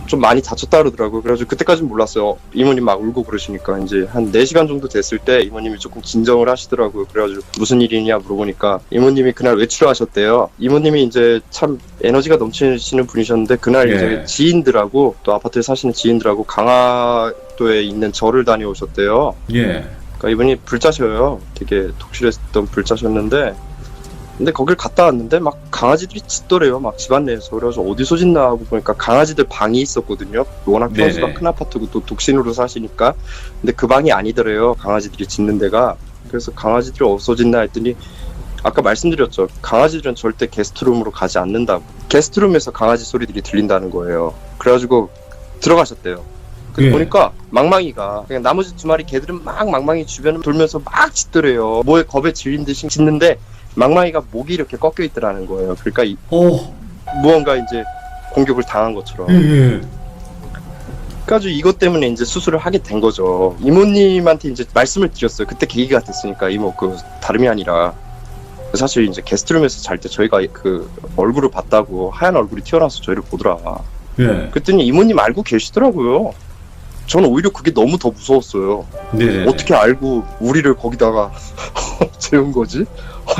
좀 많이 다쳤다 그러더라고요. 그래가지고 그때까지는 몰랐어요. 이모님 막 울고 그러시니까 이제 한 4시간 정도 됐을 때 이모님이 조금 진정을 하시더라고요. 그래가지고 무슨 일이냐 물어보니까 이모님이 그날 외출을 하셨대요. 이모님이 이제 참 에너지가 넘치시는 분이셨는데 그날 예. 이제 지인들하고 또 아파트에 사시는 지인들하고 강화도에 있는 절을 다녀오셨대요. 예. 그러니까 이분이 불자셔요. 되게 독실했던 불자셨는데 근데 거길 갔다 왔는데 막 강아지들이 짖더래요. 막 집안 내에서. 그래서 어디서 짖나 하고 보니까 강아지들 방이 있었거든요. 워낙 평수가 네네. 큰 아파트고 또 독신으로 사시니까. 근데 그 방이 아니더래요. 강아지들이 짖는 데가. 그래서 강아지들이 어디서 짖나 했더니 아까 말씀드렸죠. 강아지들은 절대 게스트룸으로 가지 않는다고. 게스트룸에서 강아지 소리들이 들린다는 거예요. 그래가지고 들어가셨대요. 근데 예. 보니까 망망이가 그냥 나머지 2마리 개들은 막 망망이 주변을 돌면서 막 짖더래요. 뭐에 겁에 질린 듯이 짖는데 망망이가 목이 이렇게 꺾여 있더라는 거예요. 그러니까 무언가 이제 공격을 당한 것처럼. 예. 그래가지고 이것 때문에 이제 수술을 하게 된 거죠. 이모님한테 이제 말씀을 드렸어요. 그때 계기가 됐으니까 이모 그 다름이 아니라 사실 이제 게스트룸에서 잘 때 저희가 그 얼굴을 봤다고 하얀 얼굴이 튀어나와서 저희를 보더라. 예. 그랬더니 이모님 알고 계시더라고요. 저는 오히려 그게 너무 더 무서웠어요. 네. 어떻게 알고 우리를 거기다가 재운 거지?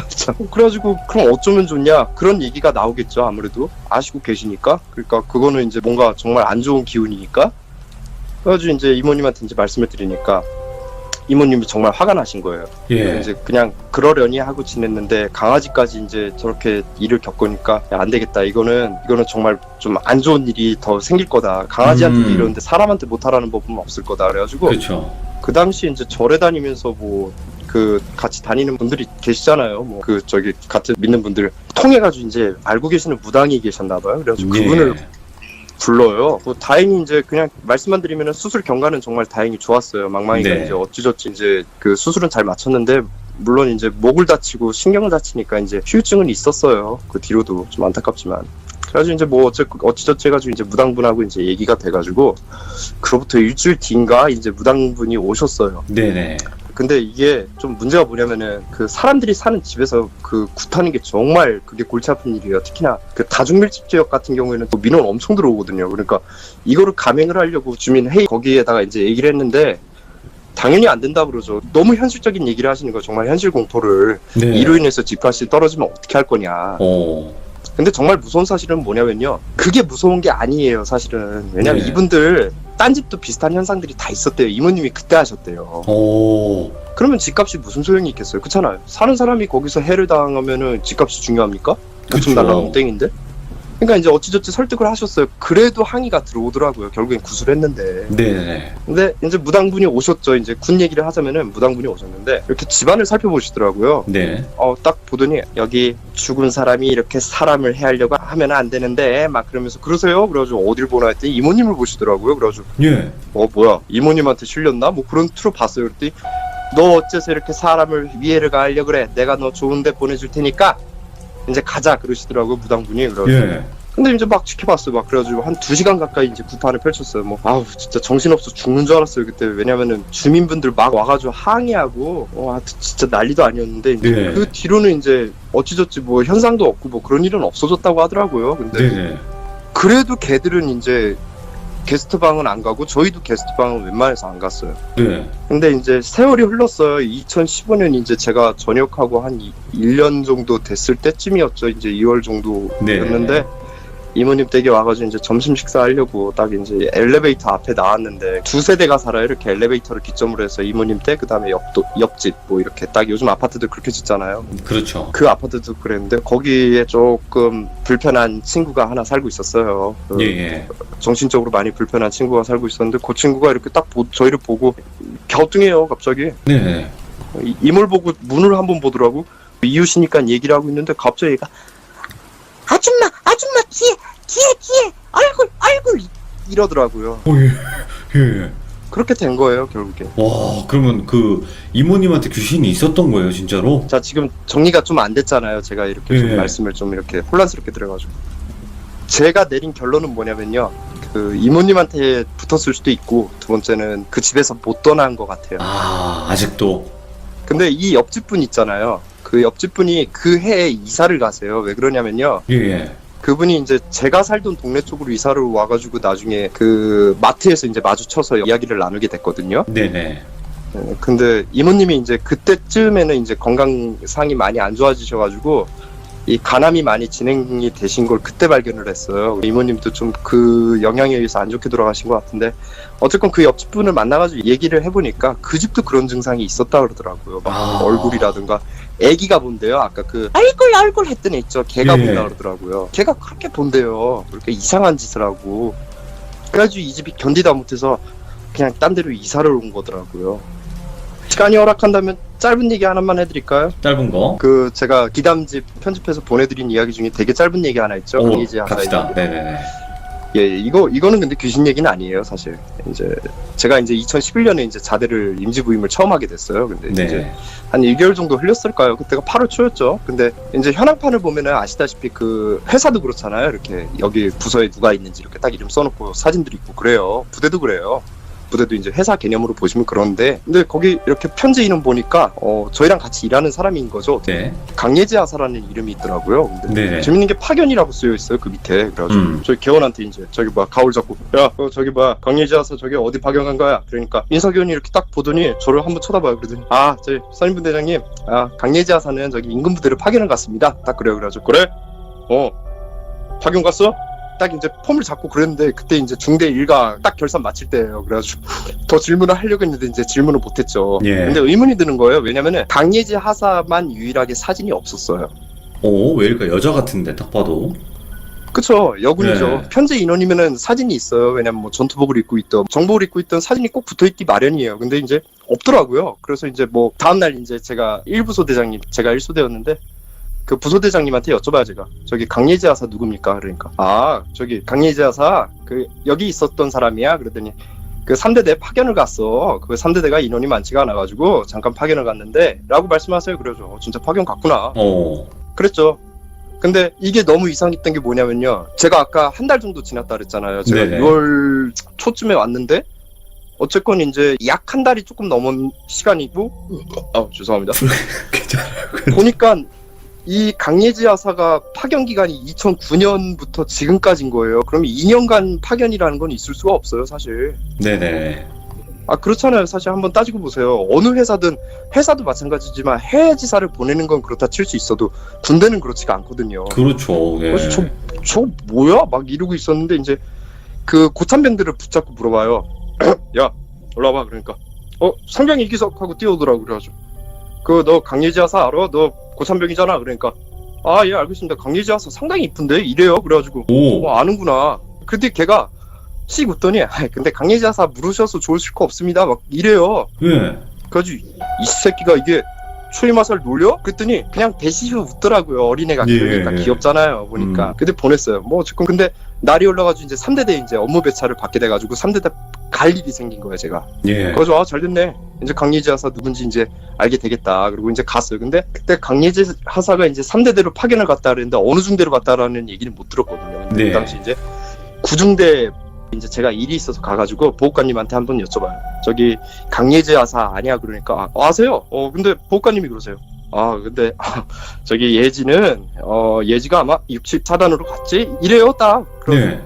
참. 그래가지고 그럼 어쩌면 좋냐 그런 얘기가 나오겠죠. 아무래도 아시고 계시니까. 그러니까 그거는 이제 뭔가 정말 안 좋은 기운이니까. 그래가지고 이제 이모님한테 이제 말씀을 드리니까 이모님이 정말 화가 나신 거예요. 예. 이제 그냥 그러려니 하고 지냈는데 강아지까지 이제 저렇게 일을 겪으니까 야, 안 되겠다. 이거는 정말 좀 안 좋은 일이 더 생길 거다. 강아지한테도 이러는데 사람한테 못하라는 법은 없을 거다. 그래가지고 그렇죠. 그 당시 이제 절에 다니면서 뭐 그 같이 다니는 분들이 계시잖아요. 뭐 그 저기 같은 믿는 분들 통해가지고 이제 알고 계시는 무당이 계셨나 봐요. 그래가지고 그분을 불러요. 뭐 다행히 이제 그냥 말씀만 드리면은 수술 경과는 정말 다행히 좋았어요. 망망이가 네. 이제 어찌저찌 이제 그 수술은 잘 마쳤는데 물론 이제 목을 다치고 신경을 다치니까 이제 후유증은 있었어요. 그 뒤로도 좀 안타깝지만. 그래가지고 이제 뭐 어찌저찌 해가지고 이제 무당분하고 이제 얘기가 돼가지고 그로부터 일주일 뒤인가 이제 무당분이 오셨어요. 네네. 근데 이게 좀 문제가 뭐냐면은 그 사람들이 사는 집에서 그 굿하는 게 정말 그게 골치 아픈 일이에요. 특히나 그 다중밀집 지역 같은 경우에는 또 민원 엄청 들어오거든요. 그러니까 이거를 감행을 하려고 주민 회의 거기에다가 이제 얘기를 했는데 당연히 안 된다 그러죠. 너무 현실적인 얘기를 하시는 거예요. 정말 현실 공포를. 네. 이로 인해서 집값이 떨어지면 어떻게 할 거냐. 근데 정말 무서운 사실은 뭐냐면요. 그게 무서운 게 아니에요, 사실은. 왜냐면 네. 이분들 딴 집도 비슷한 현상들이 다 있었대요. 이모님이 그때 하셨대요. 그러면 집값이 무슨 소용이 있겠어요? 그렇잖아요. 사는 사람이 거기서 해를 당하면은 집값이 중요합니까? 그쵸. 오줌 날라가면 땡인데? 그러니까 이제 어찌저찌 설득을 하셨어요. 그래도 항의가 들어오더라고요. 결국엔 구술했는데. 네네. 근데 이제 무당분이 오셨죠. 이제 군 얘기를 하자면은 무당분이 오셨는데 이렇게 집안을 살펴보시더라고요. 네. 딱 보더니 여기 죽은 사람이 이렇게 사람을 해하려고 하면 안 되는데 막 그러면서 그러세요? 그래가지고 어딜 보나 했더니 이모님을 보시더라고요. 그래가지고 예. 뭐야 이모님한테 실렸나? 뭐 그런 투로 봤어요. 그랬더니 너 어째서 이렇게 사람을 위해를 가하려고 그래? 내가 너 좋은 데 보내줄 테니까 이제 가자 그러시더라고요. 무당분이. 그래가지고 예. 근데 이제 막 지켜봤어요. 막 그래가지고 한 2시간 가까이 이제 구판을 펼쳤어요. 뭐 아우 진짜 정신없어 죽는 줄 알았어요 그때. 왜냐면은 주민분들 막 와가지고 항의하고 진짜 난리도 아니었는데 이제 네. 그 뒤로는 이제 어찌저찌 뭐 현상도 없고 뭐 그런 일은 없어졌다고 하더라고요. 근데 네네. 그래도 걔들은 이제 게스트방은 안 가고 저희도 게스트방은 웬만해서 안 갔어요. 네. 근데 이제 세월이 흘렀어요. 2015년 이제 제가 전역하고 한 1년 정도 됐을 때쯤이었죠. 이제 2월 정도였는데 네. 이모님 댁에 와가지고 이제 점심 식사하려고 딱 이제 엘리베이터 앞에 나왔는데 두 세대가 살아요. 이렇게 엘리베이터를 기점으로 해서 이모님 댁 그다음에 옆집 뭐 이렇게 딱 요즘 아파트들 그렇게 짓잖아요. 그렇죠. 그 아파트도 그랬는데 거기에 조금 불편한 친구가 하나 살고 있었어요. 예, 예. 정신적으로 많이 불편한 친구가 살고 있었는데 그 친구가 이렇게 딱 저희를 보고 갸우뚱해요 갑자기. 네네. 이모를 보고 문을 한번 보더라고. 이웃이니까 얘기를 하고 있는데 갑자기 얘가 아줌마 뒤에 얼굴 이러더라고요. 예. 예. 그렇게 된 거예요 결국에. 와, 그러면 그 이모님한테 귀신이 있었던 거예요, 진짜로? 자 지금 정리가 좀 안 됐잖아요. 제가 이렇게 좀 예. 말씀을 좀 이렇게 혼란스럽게 드려가지고 제가 내린 결론은 뭐냐면요. 그 이모님한테 붙었을 수도 있고 두 번째는 그 집에서 못 떠난 것 같아요. 아직도. 근데 이 옆집 분 있잖아요. 그 옆집 분이 그 해에 이사를 가세요. 왜 그러냐면요. 예, 예. 그분이 이제 제가 살던 동네 쪽으로 이사를 와가지고 나중에 그 마트에서 이제 마주쳐서 이야기를 나누게 됐거든요. 네네. 근데 이모님이 이제 그때쯤에는 이제 건강상이 많이 안 좋아지셔가지고 이 간암이 많이 진행이 되신 걸 그때 발견을 했어요. 이모님도 좀 그 영향에 의해서 안 좋게 돌아가신 것 같은데 어쨌건 그 옆집 분을 만나가지고 얘기를 해보니까 그 집도 그런 증상이 있었다 그러더라고요. 막 얼굴이라든가 애기가 본대요. 아까 그 얼굴 했던 애 있죠. 걔가 예. 본다 그러더라고요. 걔가 그렇게 본대요. 그렇게 이상한 짓을 하고 그래가지고 이 집이 견디다 못해서 그냥 딴 데로 이사를 온 거더라고요. 시간이 허락한다면 짧은 얘기 하나만 해드릴까요? 짧은 거. 그 제가 기담집 편집해서 보내드린 이야기 중에 되게 짧은 얘기 하나 있죠. 강의지 하나 갑시다. 있는데 네네네. 예, 이거는 근데 귀신 얘기는 아니에요, 사실. 이제 제가 이제 2011년에 이제 자대를 임지 부임을 처음 하게 됐어요. 근데 이제 네. 한 1개월 정도 흘렸을까요? 그때가 8월 초였죠. 근데 이제 현황판을 보면은 아시다시피 그 회사도 그렇잖아요. 이렇게 여기 부서에 누가 있는지 이렇게 딱 이름 써놓고 사진들 있고 그래요. 부대도 그래요. 부대도 이제 회사 개념으로 보시면 그런데, 근데 거기 이렇게 편지 이름 보니까 저희랑 같이 일하는 사람인 거죠. 네. 강예지 하사라는 이름이 있더라고요. 근데 네. 재밌는 게 파견이라고 쓰여 있어요, 그 밑에. 그래가지고 저희 개원한테 이제 저기 봐 가울 잡고, 야 저기 봐 강예지 하사 저기 어디 파견 간 거야? 그러니까 인사교원이 이렇게 딱 보더니 저를 한번 쳐다봐요. 그러더니 저희 선임분 대장님, 강예지 하사는 저기 인근 부대로 파견을 갔습니다. 딱 그래요. 그래가지고 그래? 파견 갔어? 딱 이제 폼을 잡고 그랬는데, 그때 이제 중대 일가 딱 결산 마칠 때예요. 그래가지고 더 질문을 하려고 했는데 이제 질문을 못했죠. 예. 근데 의문이 드는 거예요. 왜냐면은 강예지 하사만 유일하게 사진이 없었어요. 왜일까? 여자 같은데 딱 봐도. 그쵸, 여군이죠. 네. 편제 인원이면은 사진이 있어요. 왜냐면 뭐 전투복을 입고 있던, 정복을 입고 있던 사진이 꼭 붙어있기 마련이에요. 근데 이제 없더라고요. 그래서 이제 뭐 다음날 이제 제가 1부소 대장님, 제가 1소대였는데 그 부소대장님한테 여쭤봐요. 제가 저기 강예지 하사 누굽니까? 그러니까 저기 강예지 하사 그 여기 있었던 사람이야. 그러더니 그 3대대 파견을 갔어. 그 3대대가 인원이 많지가 않아가지고 잠깐 파견을 갔는데 라고 말씀하세요. 그러죠. 진짜 파견 갔구나. 그랬죠. 근데 이게 너무 이상했던 게 뭐냐면요, 제가 아까 한 달 정도 지났다 그랬잖아요. 제가 네네. 6월 초쯤에 왔는데 어쨌건 이제 약 한 달이 조금 넘은 시간이고, 죄송합니다. 괜찮아요. 보니까 이 강예지 하사가 파견 기간이 2009년부터 지금까지인 거예요. 그럼 2년간 파견이라는 건 있을 수가 없어요, 사실. 네네. 그렇잖아요. 사실 한번 따지고 보세요. 어느 회사든, 회사도 마찬가지지만 해외 지사를 보내는 건 그렇다 칠 수 있어도 군대는 그렇지가 않거든요. 그렇죠. 네. 그래서 저 뭐야? 막 이러고 있었는데 이제 그 고참병들을 붙잡고 물어봐요. 야, 올라와봐. 그러니까 상병 이기석 하고 뛰어오더라고. 그래가지고 너 강예지 하사 알아? 너 고참병이잖아. 그러니까 예 알겠습니다. 강예지 하사 상당히 이쁜데 이래요. 그래가지고 아는구나. 근데 걔가 씩 웃더니 근데 강예지 하사 물으셔서 좋으실 거 없습니다. 막 이래요. 예. 그래가지고 이 새끼가 이게 추임화살 놀려? 그랬더니 그냥 대시후 웃더라고요. 어린애가 그러니까 귀엽잖아요. 보니까. 근데 보냈어요. 뭐 어쨌건 근데 날이 올라가지고 이제 3대대 이제 업무 배차를 받게 돼가지고 3대대 갈 일이 생긴 거예요, 제가. 예. 그래서 잘 됐네. 이제 강예지 하사 누군지 이제 알게 되겠다. 그리고 이제 갔어요. 근데 그때 강예지 하사가 이제 3대대로 파견을 갔다 그랬는데 어느 중대로 갔다라는 얘기는 못 들었거든요. 근데 네. 그 당시 이제 9중대 이제 제가 일이 있어서 가가지고 보호관님한테 한번 여쭤봐요. 저기 강예지 하사 아니야? 그러니까 아세요? 근데 보호관님이 그러세요. 근데 저기 예지는 예지가 아마 64단으로 갔지? 이래요 딱. 네.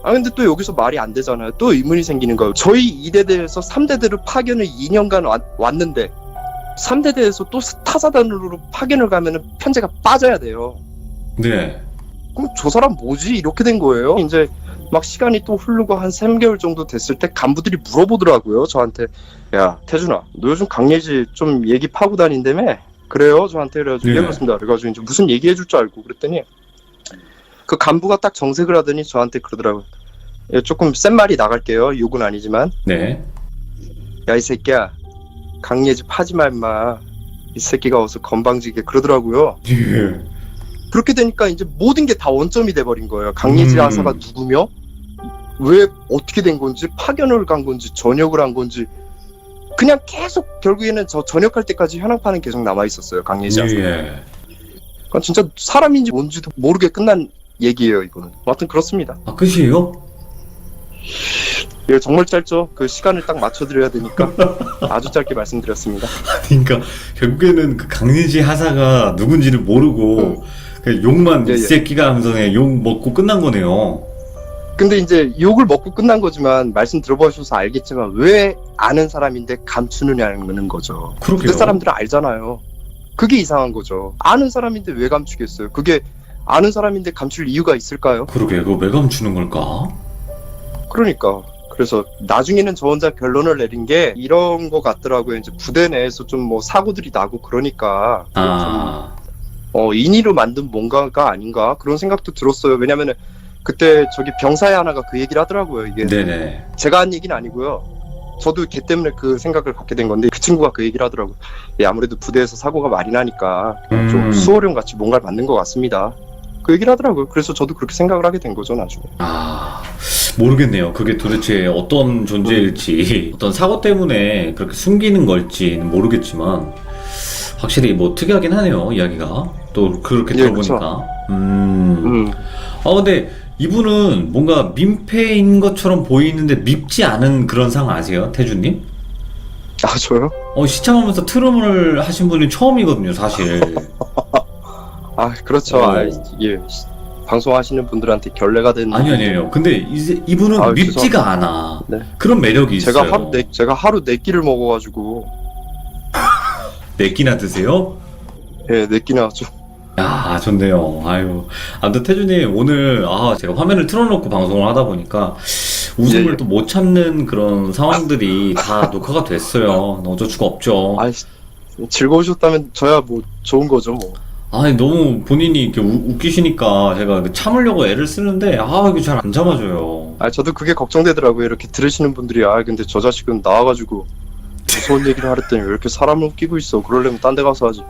근데 또 여기서 말이 안 되잖아요. 또 의문이 생기는 거예요. 저희 2대대에서 3대대로 파견을 2년간 왔는데 3대대에서 또 타사단으로 파견을 가면은 편제가 빠져야 돼요. 네. 그럼 저 사람 뭐지? 이렇게 된 거예요. 이제 막 시간이 또 흐르고 한 3개월 정도 됐을 때 간부들이 물어보더라고요. 저한테. 야, 태준아, 너 요즘 강예지 좀 얘기 파고 다닌다며? 그래요? 저한테. 그래가지고 네. 그렇습니다. 그래가지고 이제 무슨 얘기해 줄 줄 알고 그랬더니 그 간부가 딱 정색을 하더니 저한테 그러더라고요. 조금 센 말이 나갈게요. 욕은 아니지만. 네. 야, 이 새끼야. 강예지 파지 마, 임마. 이 새끼가 어서 건방지게 그러더라고요. 예. 그렇게 되니까 이제 모든 게 다 원점이 돼버린 거예요. 강예지 하사가 누구며, 왜 어떻게 된 건지, 파견을 간 건지, 전역을 한 건지, 그냥 계속 결국에는 저 전역할 때까지 현황판은 계속 남아 있었어요. 강예지 하사. 예. 그러니까 진짜 사람인지 뭔지도 모르게 끝난 얘기예요. 이거는. 하여튼 그렇습니다. 끝이에요? 예, 정말 짧죠. 그 시간을 딱 맞춰드려야 되니까 아주 짧게 말씀드렸습니다. 그러니까 결국에는 그 강예지 하사가 누군지를 모르고 그냥 욕만 예, 이 예. 새끼가 하면서 욕 먹고 끝난 거네요. 근데 이제 욕을 먹고 끝난 거지만 말씀 들어보셔서 알겠지만 왜 아는 사람인데 감추느냐는 거죠. 그러게요. 그 사람들은 알잖아요. 그게 이상한 거죠. 아는 사람인데 왜 감추겠어요? 그게 아는 사람인데 감출 이유가 있을까요? 그러게, 그거 왜 감추는 걸까? 그러니까. 그래서 나중에는 저 혼자 결론을 내린 게 이런 거 같더라고요. 이제 부대 내에서 좀 뭐 사고들이 나고 그러니까 인위로 만든 뭔가가 아닌가 그런 생각도 들었어요. 왜냐면은 그때 저기 병사의 하나가 그 얘기를 하더라고요. 이게 네네. 제가 한 얘기는 아니고요. 저도 걔 때문에 그 생각을 갖게 된 건데 그 친구가 그 얘기를 하더라고요. 아무래도 부대에서 사고가 많이 나니까 좀 수호령 같이 뭔가를 만든 것 같습니다. 그 얘기를 하더라고요. 그래서 저도 그렇게 생각을 하게 된 거죠, 나중에. 모르겠네요. 그게 도대체 어떤 존재일지, 어떤 사고 때문에 그렇게 숨기는 걸지는 모르겠지만, 확실히 뭐 특이하긴 하네요, 이야기가. 또 그렇게 예, 들어보니까. 근데 이분은 뭔가 민폐인 것처럼 보이는데 밉지 않은 그런 상황 아세요, 태주님? 아, 저요? 시참하면서 트름을 하신 분이 처음이거든요, 사실. 아, 그렇죠. 어. 아, 예. 방송하시는 분들한테 결례가 되는. 아니요. 근데 이분은 아유, 밉지가 않아. 네. 그런 매력이 있어요. 제가 하루 4끼를 먹어가지고. 네 끼나 드세요? 예, 4끼나 좀. 야, 좋네요. 아유. 아무튼 태준님, 오늘, 제가 화면을 틀어놓고 방송을 하다 보니까 웃음을 예. 또 못 참는 그런 상황들이 다 녹화가 됐어요. 어쩔 수가 없죠. 아, 즐거우셨다면 저야 뭐 좋은 거죠, 뭐. 아니, 너무 본인이 이렇게 웃기시니까 제가 참으려고 애를 쓰는데, 이거 잘 안 참아줘요. 아, 저도 그게 걱정되더라고요. 이렇게 들으시는 분들이, 근데 저 자식은 나와가지고 무서운 얘기를 하랬더니 왜 이렇게 사람을 웃기고 있어. 그러려면 딴 데 가서 하지.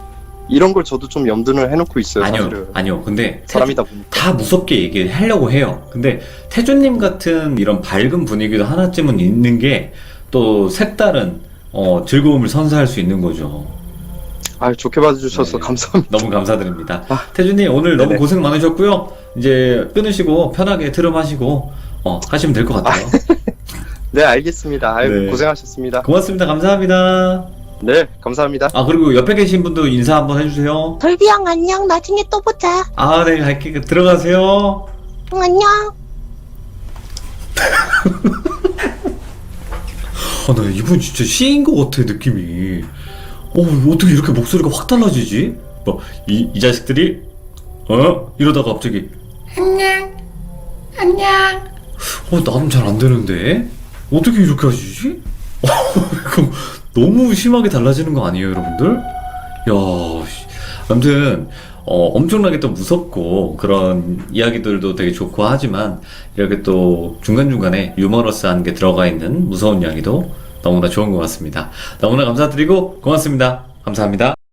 이런 걸 저도 좀 염두를 해놓고 있어요, 사실은. 아니요. 근데 사람이다 보니까. 다 무섭게 얘기하려고 해요. 근데 태준님 같은 이런 밝은 분위기도 하나쯤은 있는 게 또 색다른 즐거움을 선사할 수 있는 거죠. 아, 좋게 봐주셔서 네. 감사합니다. 너무 감사드립니다. 태준님 오늘 너무 네네. 고생 많으셨고요. 이제 끊으시고 편하게 트름하시고 하시면 될 것 같아요. 네, 알겠습니다. 아유, 네. 고생하셨습니다. 고맙습니다. 감사합니다. 네, 감사합니다. 그리고 옆에 계신 분도 인사 한번 해주세요. 돌비 형 안녕. 나중에 또 보자. 네, 갈게. 들어가세요. 응, 안녕. 나 이분 진짜 시인 것 같아, 느낌이. 어떻게 이렇게 목소리가 확 달라지지? 이 자식들이? 이러다가 갑자기, 안녕. 안녕. 나는 잘 안 되는데? 어떻게 이렇게 하시지? 이거 너무 심하게 달라지는 거 아니에요, 여러분들? 야, 아무튼, 엄청나게 또 무섭고, 그런 이야기들도 되게 좋고 하지만, 이렇게 또 중간중간에 유머러스한 게 들어가 있는 무서운 이야기도 너무나 좋은 것 같습니다. 너무나 감사드리고, 고맙습니다. 감사합니다.